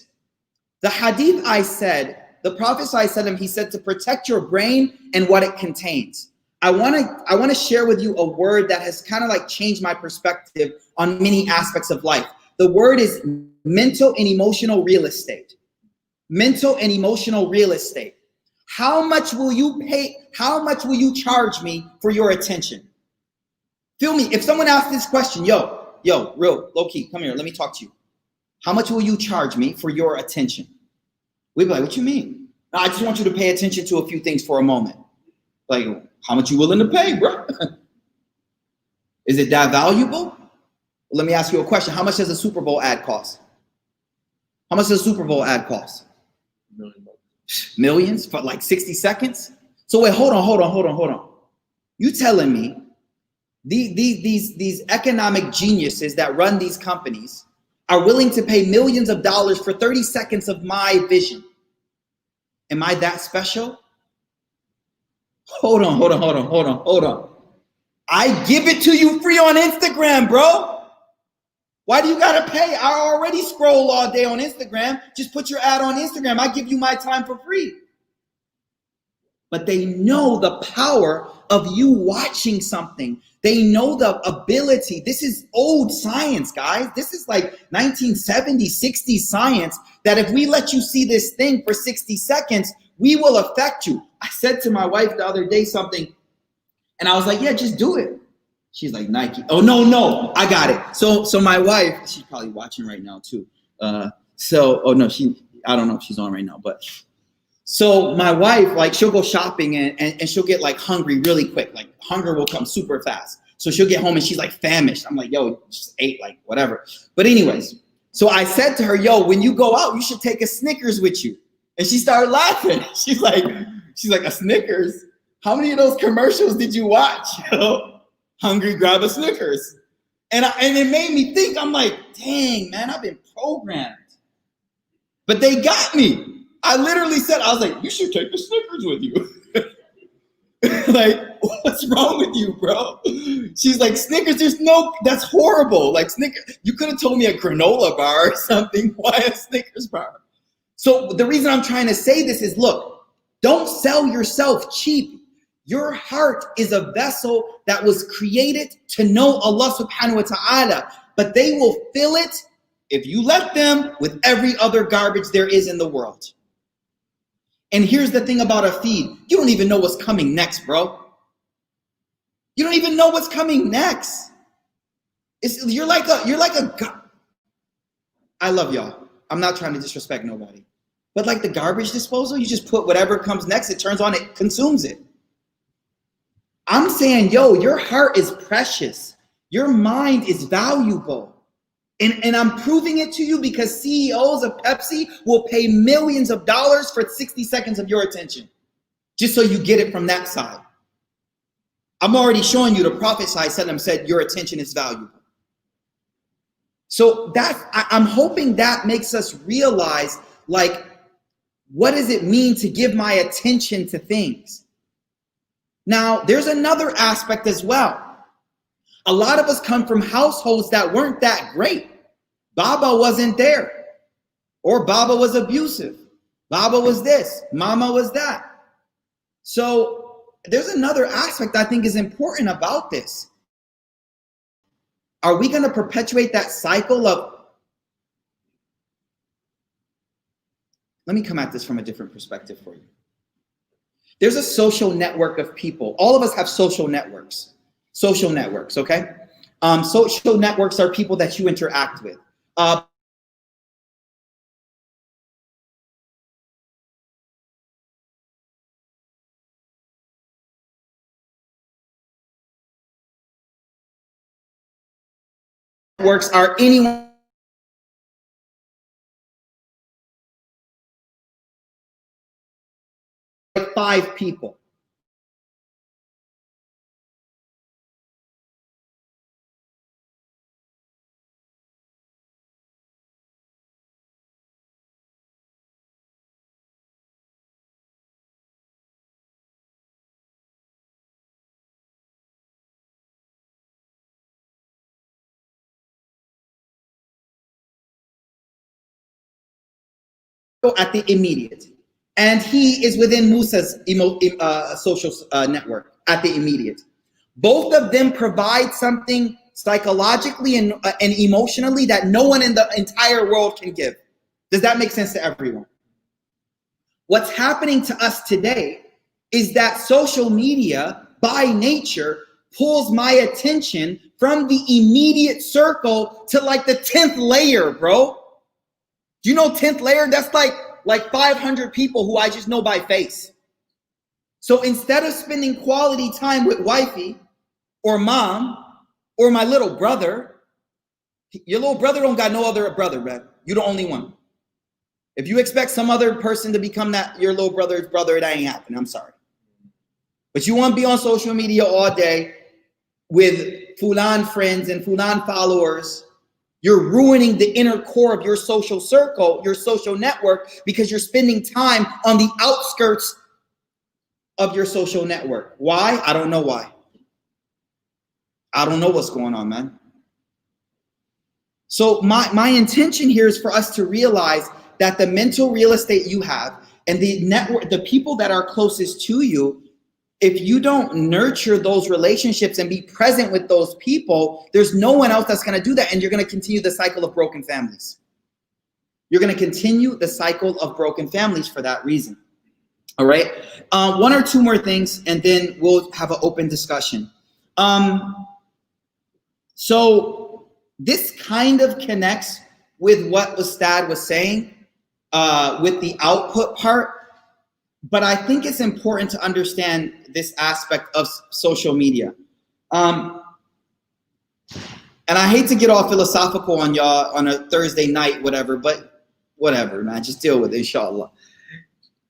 The hadith I said, the Prophet ﷺ, he said to protect your brain and what it contains. I want to share with you a word that has kind of like changed my perspective on many aspects of life. The word is mental and emotional real estate. Mental and emotional real estate. How much will you pay? How much will you charge me for your attention? Feel me? If someone asks this question, yo, real low key, come here, let me talk to you. How much will you charge me for your attention? We'd be like, what you mean? No, I just want you to pay attention to a few things for a moment. Like, how much you willing to pay, bro? Is it that valuable? Let me ask you a question. How much does a Super Bowl ad cost? How much does a Super Bowl ad cost? Millions for like 60 seconds? So wait, hold on. You telling me these economic geniuses that run these companies are willing to pay millions of dollars for 30 seconds of my vision? Am I that special? Hold on. I give it to you free on Instagram, bro. Why do you gotta pay? I already scroll all day on Instagram. Just put your ad on Instagram. I give you my time for free. But they know the power of you watching something. They know the ability. This is old science, guys. This is like 1970, 60 science, that if we let you see this thing for 60 seconds, we will affect you. I said to my wife the other day something, and I was like, yeah, just do it. She's like, Nike. Oh, no, I got it. So my wife, she's probably watching right now too. I don't know if she's on right now, but so my wife, like, she'll go shopping and she'll get like hungry really quick. Like, hunger will come super fast. So she'll get home and she's like famished. I'm like, yo, just ate, like, whatever. But anyways, so I said to her, yo, when you go out, you should take a Snickers with you. And she started laughing. She's like, a Snickers? How many of those commercials did you watch? Yo, hungry, grab a Snickers. And it made me think. I'm like, dang, man, I've been programmed. But they got me. I literally said, I was like, you should take the Snickers with you. Like, what's wrong with you, bro? She's like, Snickers, that's horrible. Like, Snickers, you could have told me a granola bar or something. Why a Snickers bar? So the reason I'm trying to say this is, look, don't sell yourself cheap. Your heart is a vessel that was created to know Allah subhanahu wa ta'ala, but they will fill it, if you let them, with every other garbage there is in the world. And here's the thing about a feed. You don't even know what's coming next, bro. You don't even know what's coming next. You're like a I love y'all. I'm not trying to disrespect nobody. But like the garbage disposal, you just put whatever comes next, it turns on, it consumes it. I'm saying, yo, your heart is precious. Your mind is valuable. And I'm proving it to you because CEOs of Pepsi will pay millions of dollars for 60 seconds of your attention, just so you get it from that side. I'm already showing you the Prophet ﷺ said your attention is valuable. So I'm hoping that makes us realize, like, what does it mean to give my attention to things? Now, there's another aspect as well. A lot of us come from households that weren't that great. Baba wasn't there, or Baba was abusive. Baba was this, Mama was that. So there's another aspect I think is important about this. Are we going to perpetuate that cycle of, let me come at this from a different perspective for you. There's a social network of people. All of us have social networks. Social networks, okay? Social networks are people that you interact with. Networks are anyone. Like 5 people. At the immediate, and he is within Musa's social network at the immediate. Both of them provide something psychologically and emotionally that no one in the entire world can give. Does that make sense to everyone? What's happening to us today is that social media by nature pulls my attention from the immediate circle to like the 10th layer, bro. Do you know 10th layer? That's like 500 people who I just know by face. So instead of spending quality time with wifey or mom or my little brother, your little brother don't got no other brother, man. You're the only one. If you expect some other person to become that your little brother's brother, it ain't happening. I'm sorry. But you want to be on social media all day with Fulan friends and Fulan followers. You're ruining the inner core of your social circle, your social network, because you're spending time on the outskirts of your social network. Why? I don't know why. I don't know what's going on, man. So my intention here is for us to realize that the mental real estate you have and the network, the people that are closest to you, if you don't nurture those relationships and be present with those people, there's no one else that's going to do that. And you're going to continue the cycle of broken families. You're going to continue the cycle of broken families for that reason. All right. 1 or 2 more things, and then we'll have an open discussion. So this kind of connects with what Ustadh was saying with the output part. But I think it's important to understand this aspect of social media. And I hate to get all philosophical on y'all on a Thursday night, whatever, but whatever, man, just deal with it, inshallah.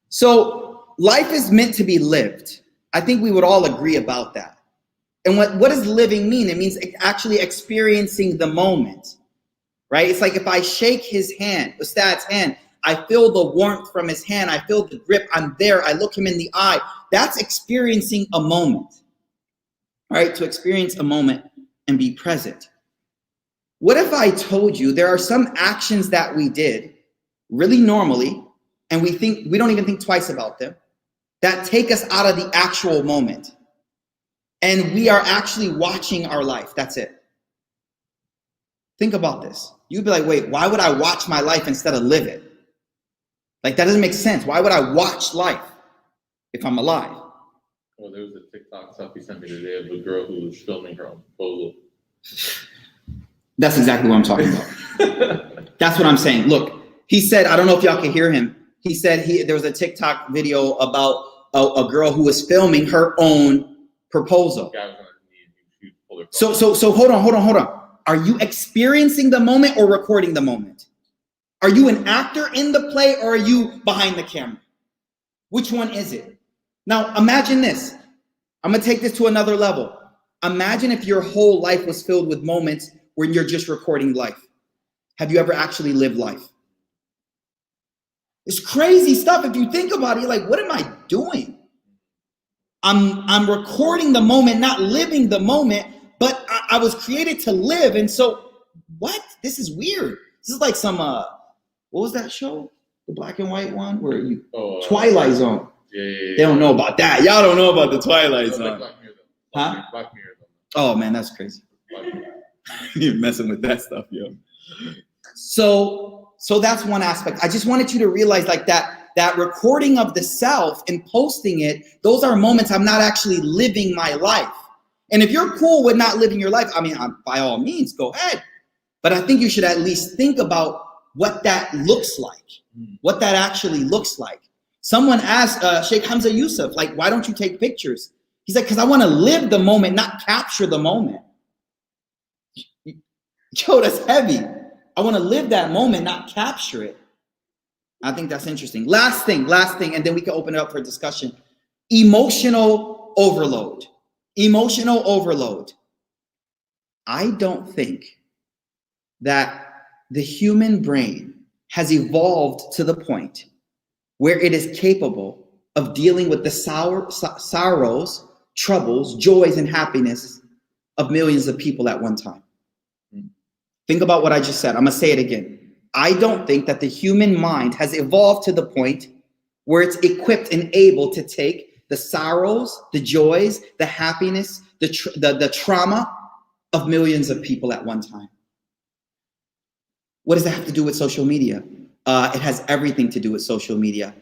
So life is meant to be lived. I think we would all agree about that. And what does living mean? It means actually experiencing the moment, right? It's like if I shake his hand, Ustad's hand, I feel the warmth from his hand. I feel the grip. I'm there. I look him in the eye. That's experiencing a moment, right? To experience a moment and be present. What if I told you there are some actions that we did really normally, and we don't even think twice about them, that take us out of the actual moment, and we are actually watching our life? That's it. Think about this. You'd be like, wait, why would I watch my life instead of live it? Like, that doesn't make sense. Why would I watch life if I'm alive? Well, there was a TikTok Safi sent me today of a girl who was filming her own proposal. That's exactly what I'm talking about. That's what I'm saying. Look, he said, I don't know if y'all can hear him. He said there was a TikTok video about a girl who was filming her own proposal. So hold on. Are you experiencing the moment or recording the moment? Are you an actor in the play or are you behind the camera? Which one is it? Now, imagine this. I'm going to take this to another level. Imagine if your whole life was filled with moments when you're just recording life. Have you ever actually lived life? It's crazy stuff. If you think about it, you're like, what am I doing? I'm recording the moment, not living the moment, but I was created to live. And so what? This is weird. This is like some, what was that show? The black and white one where you, Twilight Zone. Yeah. They don't know about that. Y'all don't know about the Twilight Zone. Black Mirror, Huh? Black Mirror. Oh man, that's crazy. You're messing with that stuff, yo. So that's one aspect. I just wanted you to realize like that recording of the self and posting it, those are moments I'm not actually living my life. And if you're cool with not living your life, I mean, by all means, go ahead. But I think you should at least think about what that looks like, what that actually looks like. Someone asked Sheikh Hamza Yusuf, like, why don't you take pictures? He's like, because I want to live the moment, not capture the moment. Yo, that's heavy. I want to live that moment, not capture it. I think that's interesting. Last thing, and then we can open it up for discussion. Emotional overload. Emotional overload. I don't think that the human brain has evolved to the point where it is capable of dealing with the sorrows, troubles, joys, and happiness of millions of people at one time. Think about what I just said. I'm going to say it again. I don't think that the human mind has evolved to the point where it's equipped and able to take the sorrows, the joys, the happiness, the trauma of millions of people at one time. What does that have to do with social media? It has everything to do with social media.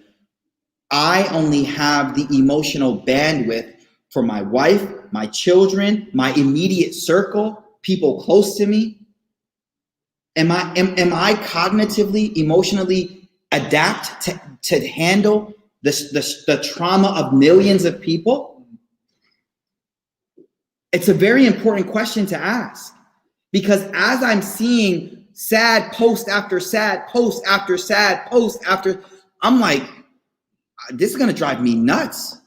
I only have the emotional bandwidth for my wife, my children, my immediate circle, people close to me. Am I cognitively, emotionally adapt to handle the trauma of millions of people? It's a very important question to ask, because as I'm seeing sad post after sad post after sad post after, I'm like, this is going to drive me nuts.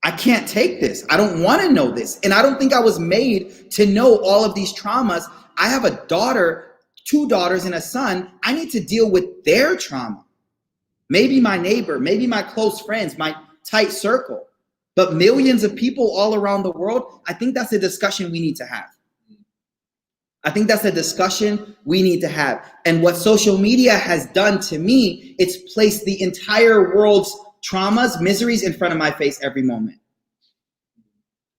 I can't take this. I don't want to know this. And I don't think I was made to know all of these traumas. I have a daughter, 2 daughters and a son. I need to deal with their trauma. Maybe my neighbor, maybe my close friends, my tight circle, but millions of people all around the world. I think that's a discussion we need to have. I think that's a discussion we need to have. And what social media has done to me, it's placed the entire world's traumas, miseries in front of my face every moment.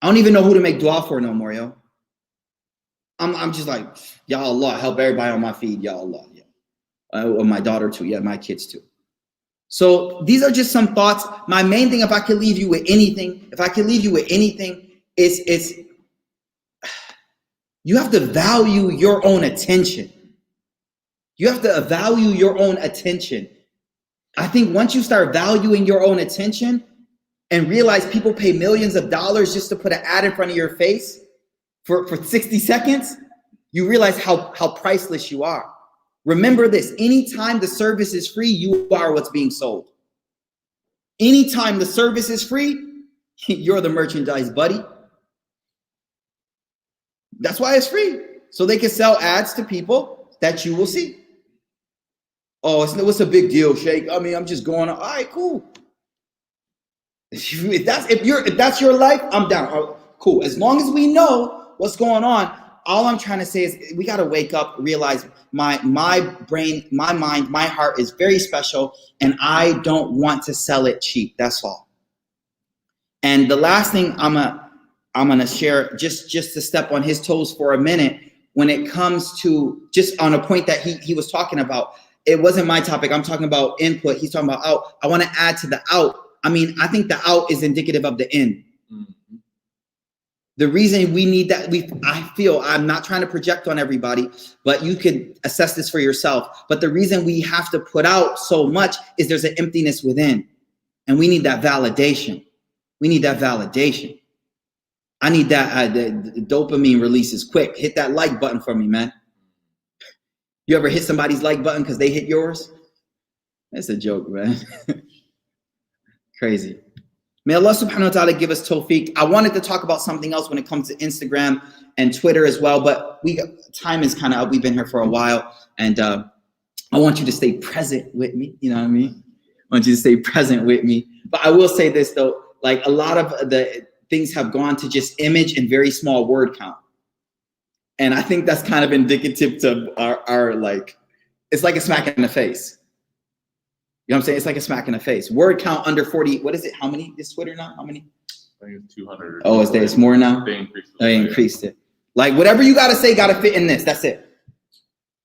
I don't even know who to make dua for no more, yo. I'm just like, Ya Allah, help everybody on my feed, Ya Allah. Yeah. Or my daughter too, yeah, my kids too. So these are just some thoughts. My main thing, if I could leave you with anything, is you have to value your own attention. You have to value your own attention. I think once you start valuing your own attention and realize people pay millions of dollars just to put an ad in front of your face for 60 seconds, you realize how priceless you are. Remember this, anytime the service is free, you are what's being sold. Anytime the service is free, you're the merchandise, buddy. That's why it's free. So they can sell ads to people that you will see. Oh, what's a big deal, Sheikh? I mean, I'm just going, all right, cool. If that's your life, I'm down. Oh, cool. As long as we know what's going on, all I'm trying to say is we got to wake up, realize my brain, my mind, my heart is very special, and I don't want to sell it cheap. That's all. And the last thing I'm gonna share, just to step on his toes for a minute, when it comes to just on a point that he was talking about. It wasn't my topic. I'm talking about input. He's talking about out. I want to add to the out. I mean, I think the out is indicative of the in. Mm-hmm. The reason we need that, I feel, I'm not trying to project on everybody, but you can assess this for yourself. But the reason we have to put out so much is there's an emptiness within. And we need that validation. We need that validation. I need that the dopamine releases quick. Hit that like button for me, man. You ever hit somebody's like button because they hit yours? That's a joke, man. Crazy. May Allah subhanahu wa ta'ala give us tawfiq. I wanted to talk about something else when it comes to Instagram and Twitter as well, but time is kind of up. We've been here for a while, and I want you to stay present with me. You know what I mean? I want you to stay present with me. But I will say this though, like a lot of the things have gone to just image and very small word count. And I think that's kind of indicative to our like, it's like a smack in the face. You know what I'm saying? It's like a smack in the face. Word count under 40. What is it? How many is Twitter now? How many? I think it's 200. Oh, it's more now? They increased it. Like whatever you got to say got to fit in this. That's it.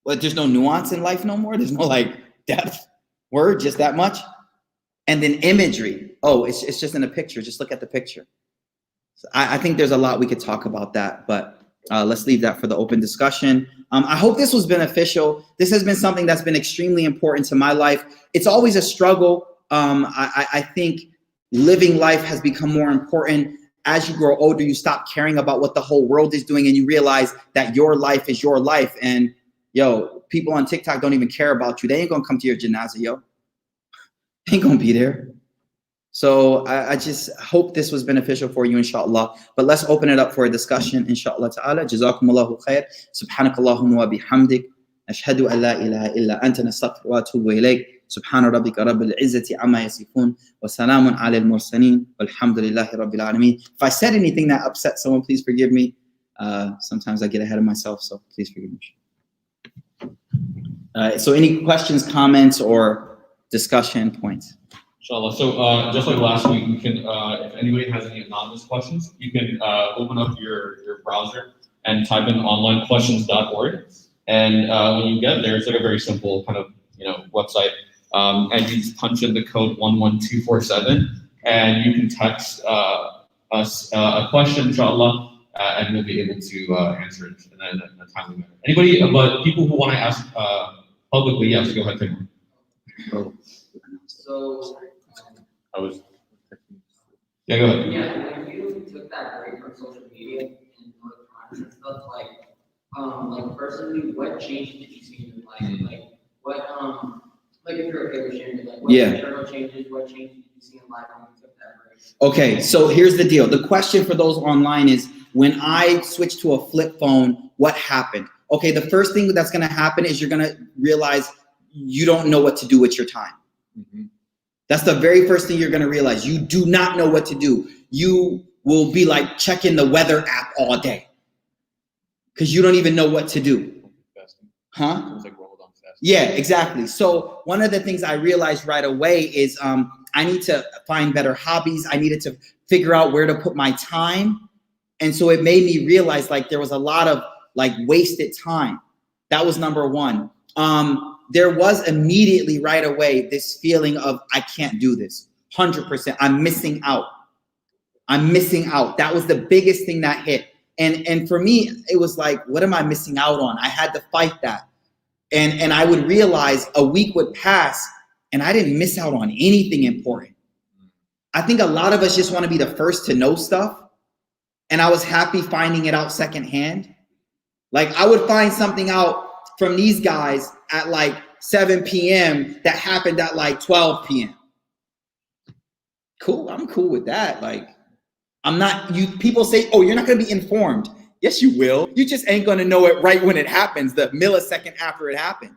But there's no nuance in life no more. There's no like depth. Word, just that much. And then imagery. Oh, it's just in a picture. Just look at the picture. So I think there's a lot we could talk about that, but let's leave that for the open discussion. I hope this was beneficial. This has been something that's been extremely important to my life. It's always a struggle. I think living life has become more important. As you grow older, you stop caring about what the whole world is doing and you realize that your life is your life. And yo, people on TikTok don't even care about you. They ain't gonna come to your janazah, yo. They ain't gonna be there. So I just hope this was beneficial for you, inshallah. But let's open it up for a discussion, inshallah ta'ala. Jazakumullahu khair. Subhanakallahumma wa bihamdik. Ashhadu an la ilaha illa anta nastaghfiruka wa atubu ilayk. Subhana rabbika rabbil izzati amma yasifun. Wa salamun ala al-mursalin. Walhamdulillahi rabbil alameen. If I said anything that upset someone, please forgive me. Sometimes I get ahead of myself, so please forgive me. So any questions, comments, or discussion points? Inshallah. So just like last week, you can, if anybody has any anonymous questions, you can open up your browser and type in onlinequestions.org. And when you get there, it's like a very simple kind of website. And you just punch in the code 11247, and you can text us a question, inshallah, and we'll be able to answer it in a timely manner. Anybody, but people who want to ask publicly, yes, go ahead, Tim. So, I was. Yeah, go ahead. yeah, when you took that break from social media and electronics and stuff, like personally, what changes did you see in your life? Like, what, like if you're okay with sharing it, like, what internal changes, what changes did you see in life when you took that break? Okay, so here's the deal. The question for those online is, when I switched to a flip phone, what happened? Okay, the first thing that's gonna happen is you're gonna realize you don't know what to do with your time. Mm-hmm. That's the very first thing you're gonna realize. You do not know what to do. You will be like checking the weather app all day because you don't even know what to do. Huh? Yeah, exactly. So one of the things I realized right away is I need to find better hobbies. I needed to figure out where to put my time. And so it made me realize like there was a lot of like wasted time. That was number one. There was immediately right away this feeling of I can't do this. 100%. I'm missing out. I'm missing out. That was the biggest thing that hit. And for me, it was like, what am I missing out on? I had to fight that. And I would realize a week would pass and I didn't miss out on anything important. I think a lot of us just want to be the first to know stuff. And I was happy finding it out secondhand. Like I would find something out from these guys at like 7 p.m. that happened at like 12 p.m. Cool, I'm cool with that. Like, I'm not, people say, oh, you're not gonna be informed. Yes, you will. You just ain't gonna know it right when it happens, the millisecond after it happened.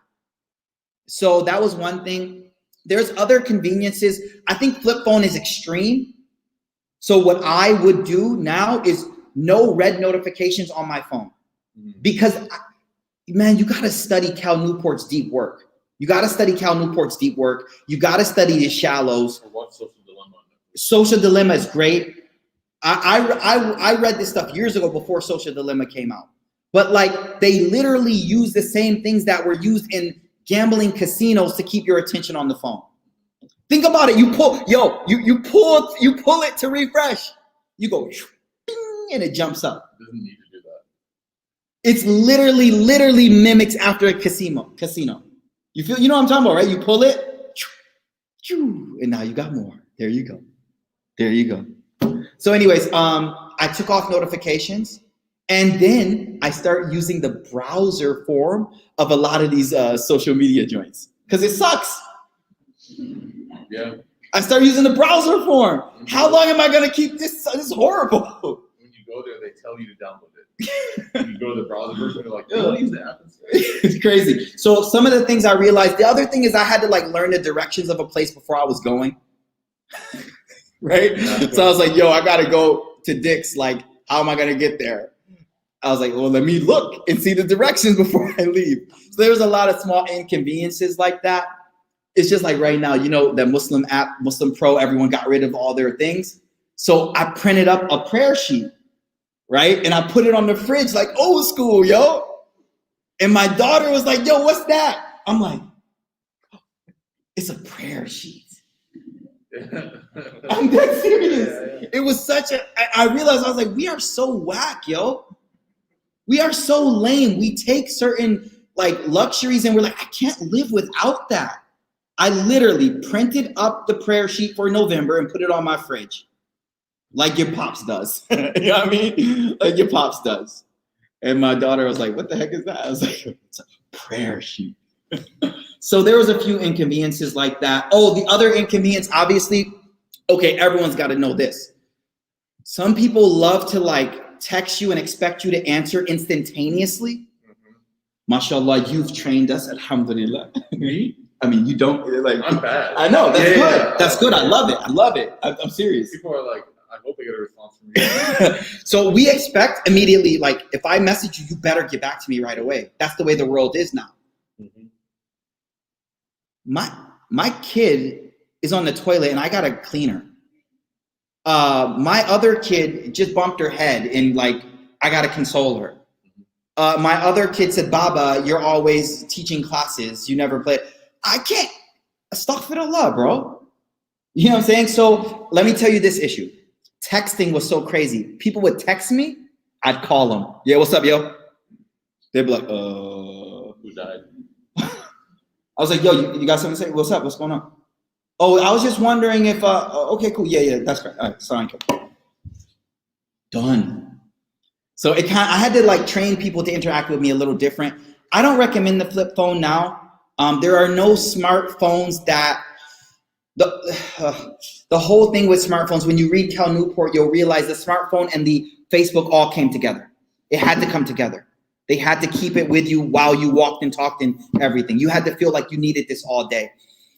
So that was one thing. There's other conveniences. I think flip phone is extreme. So what I would do now is no red notifications on my phone. Because man, you got to study Cal Newport's deep work. You got to study Cal Newport's deep work. You got to study the shallows. Or watch Social Dilemma. Social Dilemma is great. I read this stuff years ago before Social Dilemma came out. But like they literally use the same things that were used in gambling casinos to keep your attention on the phone. Think about it. You pull it to refresh. You go and it jumps up. It doesn't need to do that. It's literally mimics after a casino. You know what I'm talking about, right? You pull it, and now you got more. There you go. So anyways, I took off notifications, and then I start using the browser form of a lot of these social media joints because it sucks. Yeah. I start using the browser form. How long am I gonna keep this? This is horrible. When you go there, they tell you to download it. When you go to the browser version, they're like, oh, use the app instead. It's crazy. So some of the things I realized, the other thing is I had to like learn the directions of a place before I was going. Right? So I was like, yo, I gotta go to Dick's, like, how am I gonna get there? I was like, well, let me look and see the directions before I leave. So there was a lot of small inconveniences like that. It's just like right now, the Muslim app, Muslim Pro, everyone got rid of all their things. So I printed up a prayer sheet, right? And I put it on the fridge like old school, yo. And my daughter was like, yo, what's that? I'm like, it's a prayer sheet. I'm dead serious. It was I realized, I was like, we are so whack, yo. We are so lame. We take certain like luxuries and we're like, I can't live without that. I literally printed up the prayer sheet for November and put it on my fridge. Like your pops does. You know what I mean? Like your pops does. And my daughter was like, what the heck is that? I was like, it's a prayer sheet. So there was a few inconveniences like that. Oh, the other inconvenience, obviously, okay, everyone's got to know this. Some people love to like text you and expect you to answer instantaneously. MashaAllah, you've trained us, alhamdulillah. Me? I mean, you don't like. I'm bad. I know, that's good. Yeah. That's good. I love it. I'm serious. People are like, I hope I get a response from you. So we expect immediately, like, if I message you, you better get back to me right away. That's the way the world is now. My kid is on the toilet and I got to clean her. My other kid just bumped her head and like, I got to console her. My other kid said, Baba, you're always teaching classes. You never play. I can't. Astaghfirullah, bro. You know what I'm saying? So let me tell you this issue. Texting was so crazy. People would text me. I'd call them. Yeah, what's up, yo? They'd be like, who died? I was like, yo, you got something to say? What's up? What's going on? Oh, I was just wondering if, okay, cool. Yeah, that's great. All right, sorry. Done. So I had to like train people to interact with me a little different. I don't recommend the flip phone now. There are no smartphones that, the whole thing with smartphones, when you read Cal Newport, you'll realize the smartphone and the Facebook all came together. It had to come together. They had to keep it with you while you walked and talked and everything. You had to feel like you needed this all day.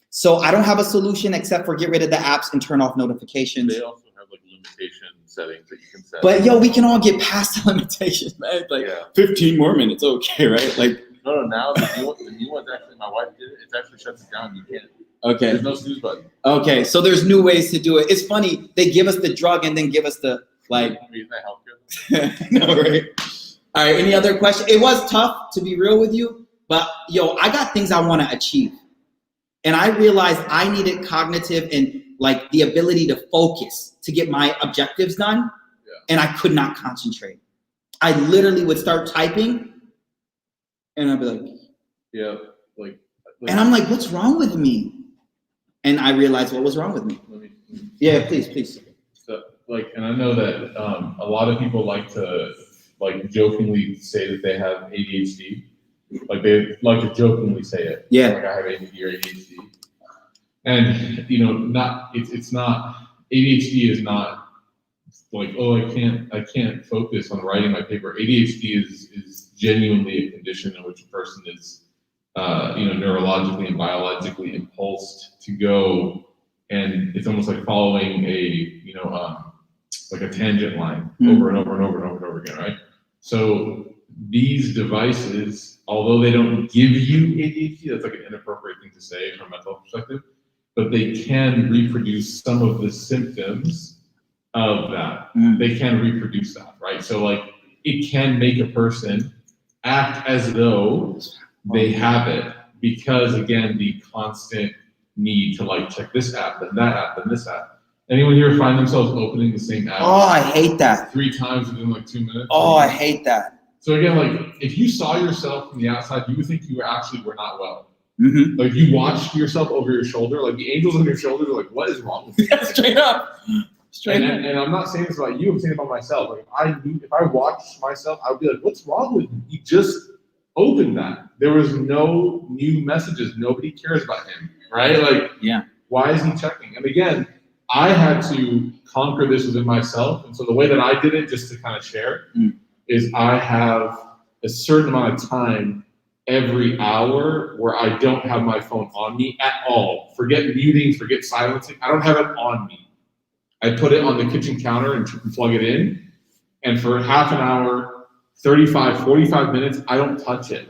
So I don't have a solution except for get rid of the apps and turn off notifications. They also have like limitation settings that you can set. But yo, we can all get past the limitations, man. Like 15 more minutes, okay, right? Like no, now the new one's actually, my wife did it. It actually shuts it down. You can't. Okay. There's no snooze button. Okay, so there's new ways to do it. It's funny, they give us the drug and then give us the like. Isn't that healthcare? No, right? All right, any other question? It was tough, to be real with you, but yo, I got things I want to achieve. And I realized I needed cognitive and like the ability to focus to get my objectives done. Yeah. And I could not concentrate. I literally would start typing and I'd be like, yeah, like and I'm like, what's wrong with me? And I realized what was wrong with me. Yeah, please. So, like, and I know that a lot of people like to like jokingly say that they have ADHD. Like they like to jokingly say it. Yeah. Like I have ADD or ADHD. And it's not ADHD is not like, oh, I can't focus on writing my paper. ADHD is genuinely a condition in which a person is neurologically and biologically impulsed to go, and it's almost like following like a tangent line over and over and over and over and over again, right? So these devices, although they don't give you ADHD, that's like an inappropriate thing to say from a mental perspective, but they can reproduce some of the symptoms of that. They can reproduce that, right? So like it can make a person act as though they have it because, again, the constant need to like check this app and that app and this app. Anyone here find themselves opening the same app? Oh, I hate that. 3 times within like 2 minutes? Oh, I hate that. So again, like if you saw yourself from the outside, you would think you actually were not well. Mm-hmm. Like you watched yourself over your shoulder, like the angels on your shoulders are like, what is wrong with you? Straight up. And I'm not saying this about you, I'm saying it about myself. Like if I watched myself, I would be like, what's wrong with me? He just opened that. There was no new messages. Nobody cares about him, right? Like, yeah. Why is he checking? And again, I had to conquer this within myself. And so the way that I did it, just to kind of share, is I have a certain amount of time every hour where I don't have my phone on me at all. Forget muting, forget silencing. I don't have it on me. I put it on the kitchen counter and plug it in. And for half an hour, 35, 45 minutes, I don't touch it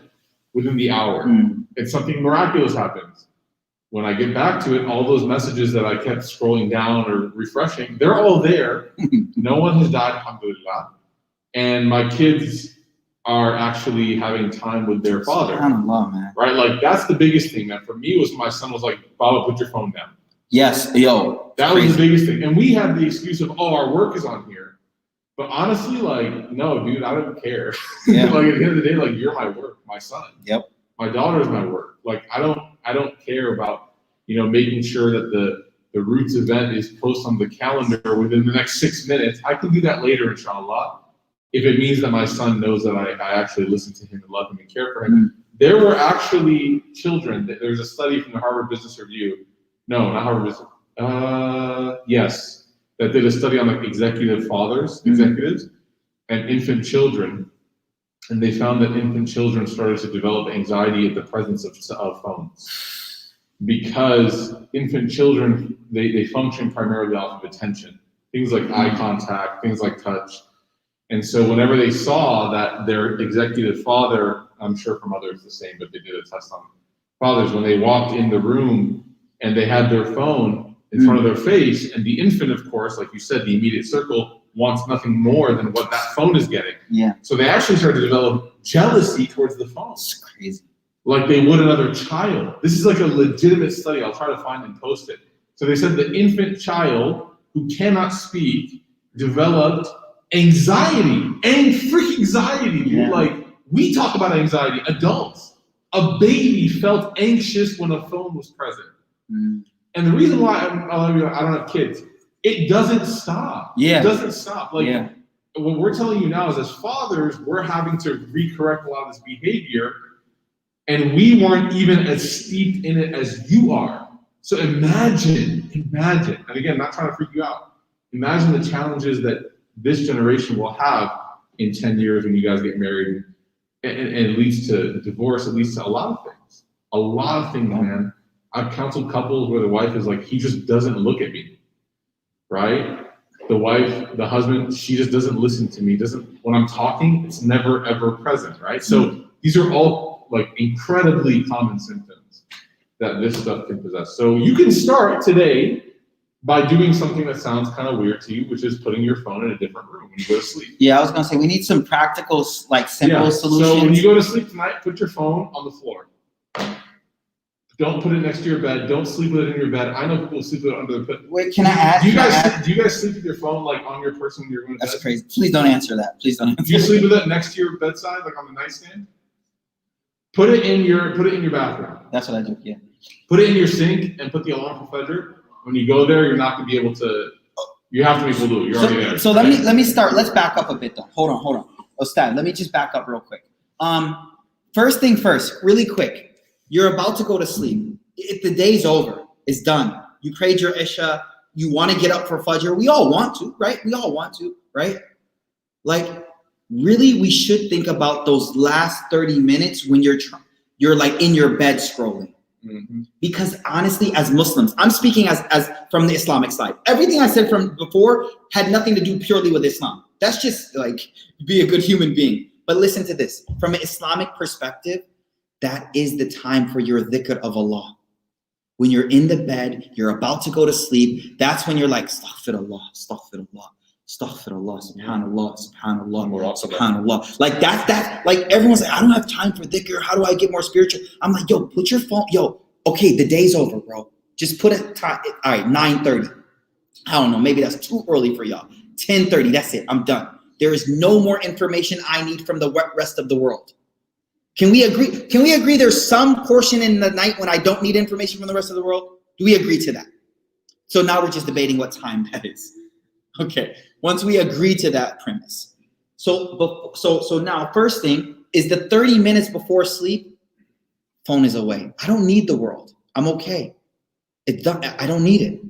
within the hour. And something miraculous happens. When I get back to it, all those messages that I kept scrolling down or refreshing, they're all there. No one has died, alhamdulillah. And my kids are actually having time with their father. SubhanAllah, man. Right? Like, that's the biggest thing, man. For me, was my son was like, Baba, put your phone down. Yes, yo. That was the biggest thing. And we had the excuse of, oh, our work is on here. But honestly, like, no, dude, I don't care. Yeah. Like, at the end of the day, like, you're my work, my son. Yep. My daughter is my work. Like, I don't care about, making sure that the Roots event is posted on the calendar within the next 6 minutes. I can do that later, inshallah, if it means that my son knows that I actually listen to him and love him and care for him. There were actually children. There's a study from the Harvard Business Review. No, not Harvard Business. Yes. That did a study on like executives and infant children, and they found that infant children started to develop anxiety at the presence of phones, because infant children they function primarily off of attention, things like eye contact, things like touch, and so whenever they saw that their executive father, I'm sure from others the same, but they did a test on fathers, when they walked in the room and they had their phone in front of their face, and the infant, of course, like you said, the immediate circle wants nothing more than what that phone is getting. Yeah. So they actually started to develop jealousy towards the phone. It's crazy. Like they would another child. This is like a legitimate study. I'll try to find and post it. So they said the infant child who cannot speak developed anxiety and freaking anxiety. Yeah. Like, we talk about anxiety, adults. A baby felt anxious when a phone was present. And the reason why I don't have kids, it doesn't stop. Yeah. It doesn't stop. Like, what we're telling you now is, as fathers, we're having to recorrect a lot of this behavior, and we weren't even as steeped in it as you are. So imagine, and again, not trying to freak you out, imagine the challenges that this generation will have in 10 years when you guys get married, and it leads to divorce, it leads to a lot of things. A lot of things, man. I've counseled couples where the wife is like, he just doesn't look at me, right? The wife, the husband, she just doesn't listen to me. When I'm talking, it's never ever present, right? So these are all like incredibly common symptoms that this stuff can possess. So you can start today by doing something that sounds kind of weird to you, which is putting your phone in a different room when you go to sleep. Yeah, I was gonna say, we need some practical, like simple solutions. So when you go to sleep tonight, put your phone on the floor. Don't put it next to your bed. Don't sleep with it in your bed. I know people sleep with it under the bed. Wait, can I add? Do you guys sleep with your phone like on your person when you're going to bed? That's crazy. Please don't answer that. Please don't answer. Do you sleep with it next to your bedside, like on the nightstand? Put it in your bathroom. That's what I do. Yeah. Put it in your sink and put the alarm for Fajr. When you go there, you're not going to be able to. You have to be able to do it. You're already there. So let me start. Let's back up a bit though. Hold on. Ustadh, let me just back up real quick. First thing first, really quick. You're about to go to sleep. The day's over. It's done. You prayed your Isha. You want to get up for Fajr. We all want to, right? Like, really, we should think about those last 30 minutes when you're like in your bed scrolling. Because honestly, as Muslims, I'm speaking as from the Islamic side. Everything I said from before had nothing to do purely with Islam. That's just like, be a good human being. But listen to this. From an Islamic perspective, that is the time for your dhikr of Allah. When you're in the bed, you're about to go to sleep, that's when you're like, astaghfirullah, astaghfirullah, astaghfirullah, subhanallah, subhanallah, subhanallah. Like that, like everyone's like, I don't have time for dhikr. How do I get more spiritual? I'm like, yo, put your phone, okay, the day's over, bro. Just put it, all right, 9:30. I don't know, maybe that's too early for y'all. 10:30, that's it, I'm done. There is no more information I need from the rest of the world. Can we agree? Can we agree there's some portion in the night when I don't need information from the rest of the world? Do we agree to that? So now we're just debating what time that is. Okay, once we agree to that premise. So now first thing is the 30 minutes before sleep, phone is away. I don't need the world. I'm okay. It's done. I don't need it.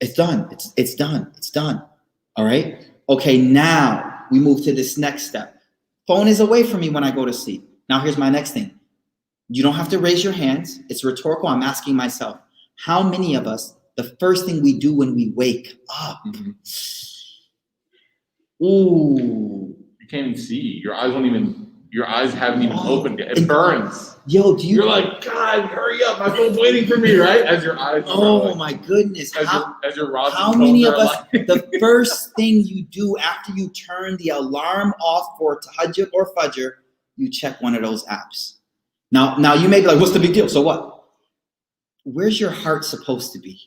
It's done. It's done. All right? Okay, now we move to this next step. Phone is away from me when I go to sleep. Now here's my next thing. You don't have to raise your hands. It's rhetorical. I'm asking myself, how many of us the first thing we do when we wake up. Mm-hmm. Ooh. You can't even see. Your eyes haven't even opened yet. It burns. Yo, You're like, God, hurry up. My phone's waiting for me, right? As your eyes. Oh my goodness. How many of us, the first thing you do after you turn the alarm off for tahajjud or fajr, you check one of those apps. Now you may be like, what's the big deal? So what? Where's your heart supposed to be?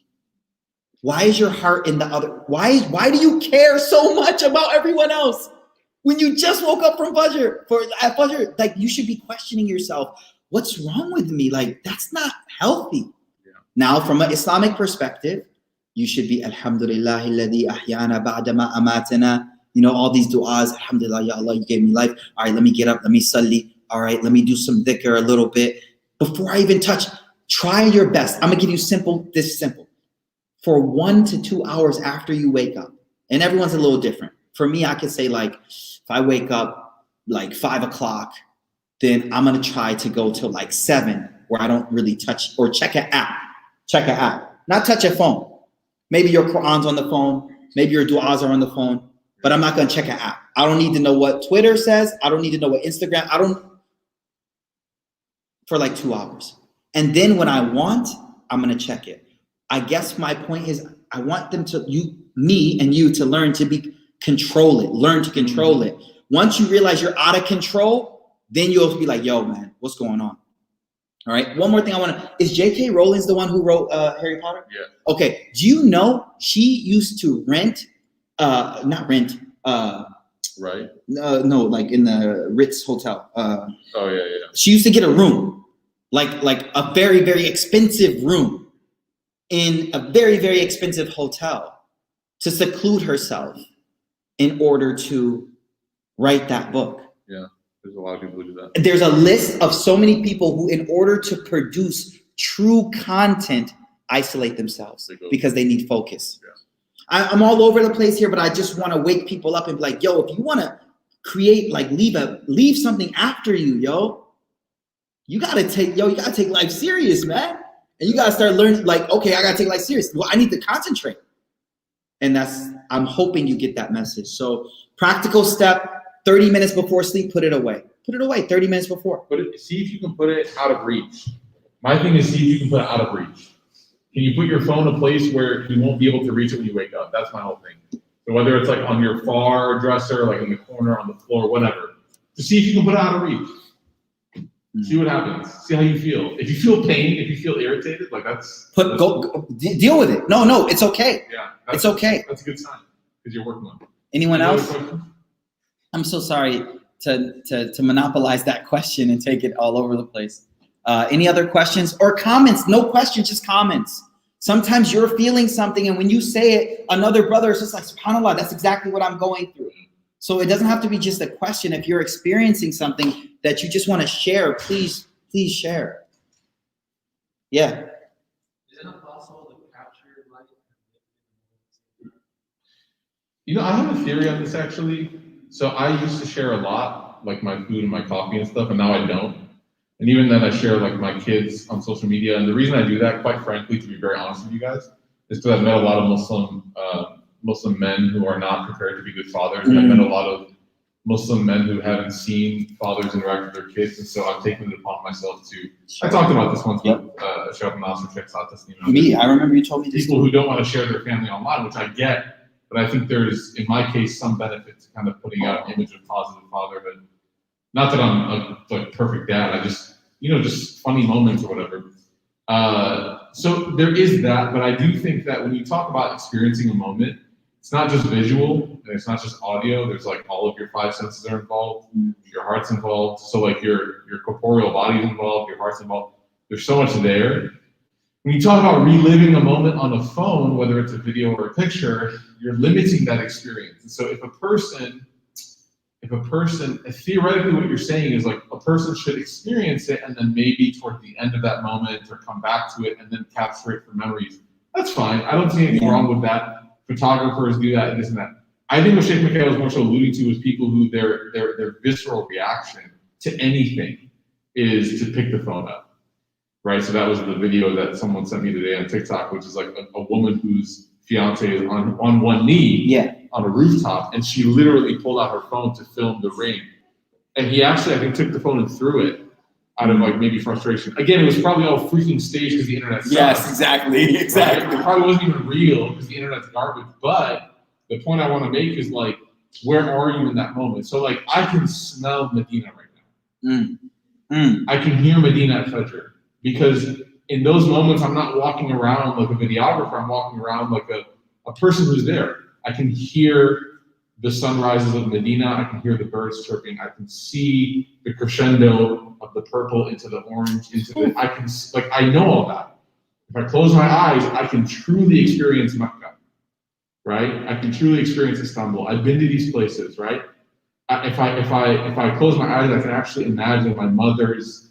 Why is your heart in the other? Why do you care so much about everyone else? When you just woke up from Fajr, like you should be questioning yourself, what's wrong with me? Like, that's not healthy. Yeah. Now, from an Islamic perspective, you should be Alhamdulillah alladhi ahyana ba'dama amatana. You know, all these du'as, Alhamdulillah, Ya Allah, you gave me life. All right, let me get up, let me salli. All right, let me do some dhikr a little bit. Before I even touch, try your best. I'm gonna give you simple. For 1 to 2 hours after you wake up, and everyone's a little different. For me, I could say like, if I wake up like 5 o'clock, then I'm gonna try to go till like 7, where I don't really touch or check an app. Not touch a phone. Maybe your Quran's on the phone, maybe your du'as are on the phone, but I'm not gonna check an app. I don't need to know what Twitter says. I don't need to know what Instagram, for like 2 hours. And then when I want, I'm gonna check it. I guess my point is I want me and you to learn to learn to control it. Once you realize you're out of control, then you'll be like, yo, man, what's going on? All right. One more thing is J.K. Rowling's the one who wrote Harry Potter? Yeah. Okay. Do you know she used to rent, right? No, like in the Ritz Hotel. Oh, yeah. She used to get a room, like a very, very expensive room in a very, very expensive hotel to seclude herself in order to write that book. Yeah, there's a lot of people who do that. There's a list of so many people who, in order to produce true content, isolate themselves because they need focus. Yeah. I'm all over the place here, but I just want to wake people up and be like, yo, if you want to create, like leave something after you, you gotta take life serious, man. And you gotta start learning, like, okay, I gotta take life serious. Well, I need to concentrate. And I'm hoping you get that message. So practical step, 30 minutes before sleep, put it away. Put it away 30 minutes before. See if you can put it out of reach. My thing is, see if you can put it out of reach. Can you put your phone in a place where you won't be able to reach it when you wake up? That's my whole thing. So whether it's like on your far dresser, like in the corner, on the floor, whatever, just see if you can put it out of reach. See what happens. See how you feel. If you feel pain, if you feel irritated, like go deal with it. No, it's okay. Yeah, it's okay. That's a good sign because you're working on it. Anyone else? I'm so sorry to monopolize that question and take it all over the place. Any other questions or comments? No questions, just comments. Sometimes you're feeling something, and when you say it, another brother is just like, SubhanAllah, that's exactly what I'm going through. So it doesn't have to be just a question. If you're experiencing something that you just want to share, please share. Yeah. Is it not possible to capture your life? You know, I have a theory on this actually. So I used to share a lot, like my food and my coffee and stuff, and now I don't. And even then I share like my kids on social media. And the reason I do that, quite frankly, to be very honest with you guys, is because I've met a lot of Muslim men who are not prepared to be good fathers. And I've met a lot of Muslim men who haven't seen fathers interact with their kids. And so I've taken it upon myself to, I talked about this once with Shaykh Me, I remember you told me this. People who don't want to share their family online, which I get, but I think there's, in my case, some benefit to kind of putting out an image of positive fatherhood. Not that I'm a perfect dad, I just, just funny moments or whatever. So there is that, but I do think that when you talk about experiencing a moment, it's not just visual and it's not just audio. There's like all of your 5 senses are involved. Your heart's involved. So like your corporeal body's involved, your heart's involved. There's so much there. When you talk about reliving a moment on a phone, whether it's a video or a picture, you're limiting that experience. And so if a person, theoretically what you're saying is like a person should experience it and then maybe toward the end of that moment or come back to it and then capture it for memories. That's fine. I don't see anything wrong with that. Photographers do that and this and that. I think what Shaykh Mikaeel was more so alluding to is people who their visceral reaction to anything is to pick the phone up. right? So that was the video that someone sent me today on TikTok, which is like a woman whose fiance is on one knee on a rooftop, and she literally pulled out her phone to film the ring. And he actually, I think, took the phone and threw it out of like maybe frustration. Again, it was probably all freaking staged because the internet sucks. Yes, exactly. Right? It probably wasn't even real because the internet's garbage. But the point I want to make is like, where are you in that moment? So like, I can smell Medina right now. I can hear Medina at Fajr, because in those moments, I'm not walking around like a videographer. I'm walking around like a person who's there. I can hear the sunrises of Medina. I can hear the birds chirping. I can see the crescendo of the purple into the orange, into the, I can, like, I know all that. If I close my eyes, I can truly experience Mecca, right? I can truly experience Istanbul. I've been to these places, right? If I close my eyes, I can actually imagine my mother's,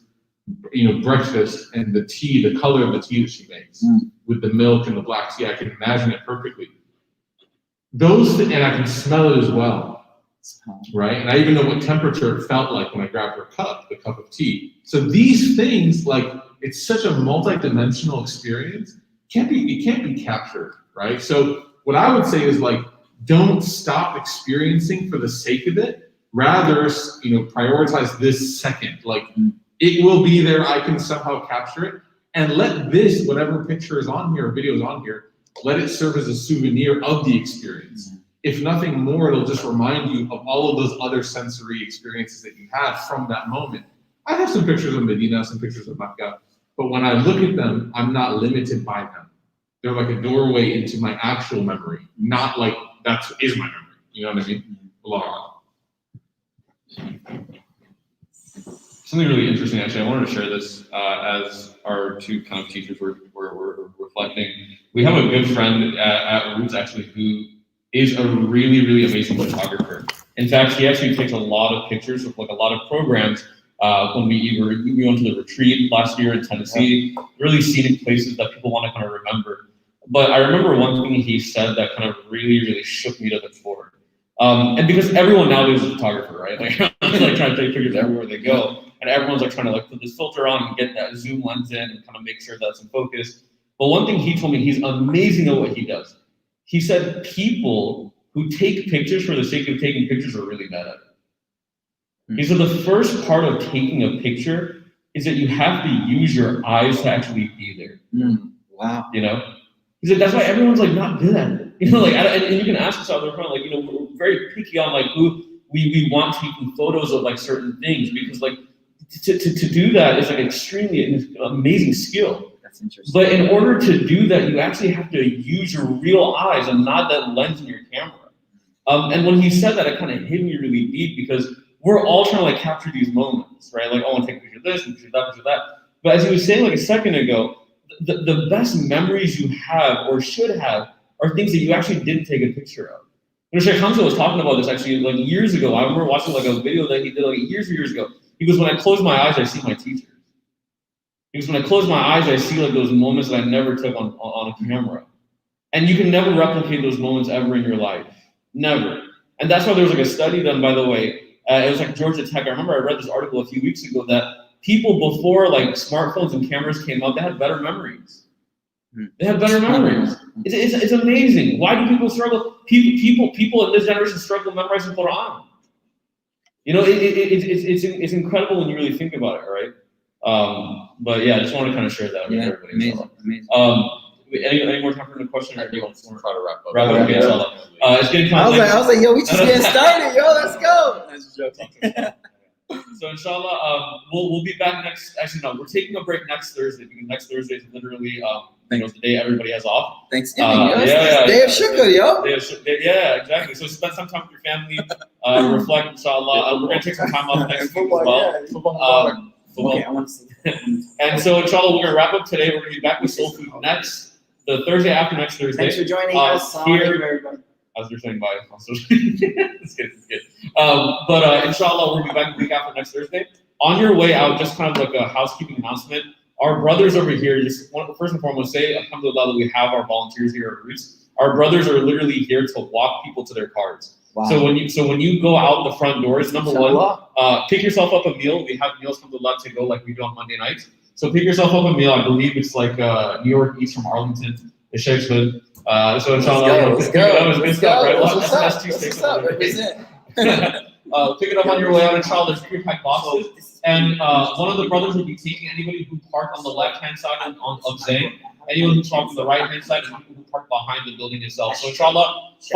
breakfast and the tea, the color of the tea that she makes with the milk and the black tea. I can imagine it perfectly. And I can smell it as well, right? And I even know what temperature it felt like when I grabbed her cup, the cup of tea. So these things, like, it's such a multi-dimensional experience. It can't be captured, right? So what I would say is, like, don't stop experiencing for the sake of it. Rather, prioritize this second. Like, it will be there. I can somehow capture it, and let this, whatever picture is on here or video is on here, let it serve as a souvenir of the experience. If nothing more, it'll just remind you of all of those other sensory experiences that you had from that moment. I have some pictures of Medina, some pictures of Mecca, but when I look at them, I'm not limited by them. They're like a doorway into my actual memory, not like that is my memory. You know what I mean? Allah. Something really interesting, actually. I wanted to share this as our two kind of teachers were reflecting. We have a good friend at Roots, actually, who is a really, really amazing photographer. In fact, he actually takes a lot of pictures of like a lot of programs. When we went to the retreat last year in Tennessee, really scenic places that people want to kind of remember. But I remember one thing he said that kind of really, really shook me to the core. And because everyone nowadays is a photographer, right? Like, like trying to take pictures everywhere they go. And everyone's like trying to like put this filter on and get that zoom lens in and kind of make sure that's in focus. But one thing he told me, he's amazing at what he does. He said people who take pictures for the sake of taking pictures are really bad at it. He said the first part of taking a picture is that you have to use your eyes to actually be there. Wow. He said that's why everyone's like not good at it. And you can ask yourself, like, we're very picky on like who we want taking photos of like certain things, because like to do that is like extremely amazing skill. That's interesting. But in order to do that, you actually have to use your real eyes and not that lens in your camera. And when he said that, it kind of hit me really deep, because we're all trying to like capture these moments, right? Like, I want to take a picture of this, and picture of that, picture of that. But as he was saying like a second ago, the best memories you have or should have are things that you actually didn't take a picture of. Shaykh Hamza was talking about this actually like years ago. I remember watching like a video that he did like years ago. He goes, when I close my eyes, I see my teachers. He goes, when I close my eyes, I see like those moments that I never took on a camera. And you can never replicate those moments ever in your life. Never. And that's why there was like a study done, by the way. It was like Georgia Tech. I remember I read this article a few weeks ago that people before like smartphones and cameras came out, they had better memories. They have better memories. It's amazing. Why do people struggle? People in this generation struggle memorizing Quran. It's incredible when you really think about it, right? But yeah, I just want to kind of share that with everybody. Amazing. Any more time for the question, or do you want to try to wrap up? Wrap up. Okay, inshallah. It's getting kind of I was like, yo, we just getting started, yo, let's go. So inshallah, we'll be back next. Actually, no, we're taking a break next Thursday, because next Thursday is literally the day everybody has off. Thanksgiving, yo. Day of shukr, yo. Yeah, exactly. So spend some time with your family, reflect, inshallah. We're gonna take some time off next week as well. Football. Okay, I want to see that. And so inshallah, we're gonna wrp up today. We're gonna be back with soul food the Thursday after next Thursday. Thanks for joining us. Here, everybody. as they're saying bye. It's good. But inshallah, we'll be back the week after next Thursday. On your way out, just kind of like a housekeeping announcement. Our brothers over here, just first and foremost, say alhamdulillah that we have our volunteers here at Roots. Our brothers are literally here to walk people to their cars. Wow. So when you go out the front doors, number one, pick yourself up a meal. We have meals alhamdulillah to go like we do on Monday nights. So pick yourself up a meal. I believe it's like New York East from Arlington. It's Sheikh's food. So inshallah, Let's go. Let's pick it up on your way out, inshallah. There's pre-packed boxes. And one of the brothers will be taking anybody who parked on the left-hand side of Zayn, anyone who parked on the right-hand side, and people who park behind the building itself. So inshallah, the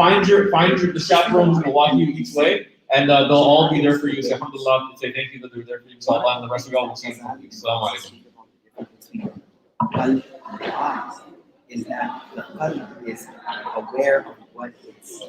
chaperone who's going to walk you each way, and they'll all be there for you. Say alhamdulillah, say thank you that they're there for you. Inshallah, and the rest of y'all will see you. Assalamu alaikum. Is that the qalb is aware of what it's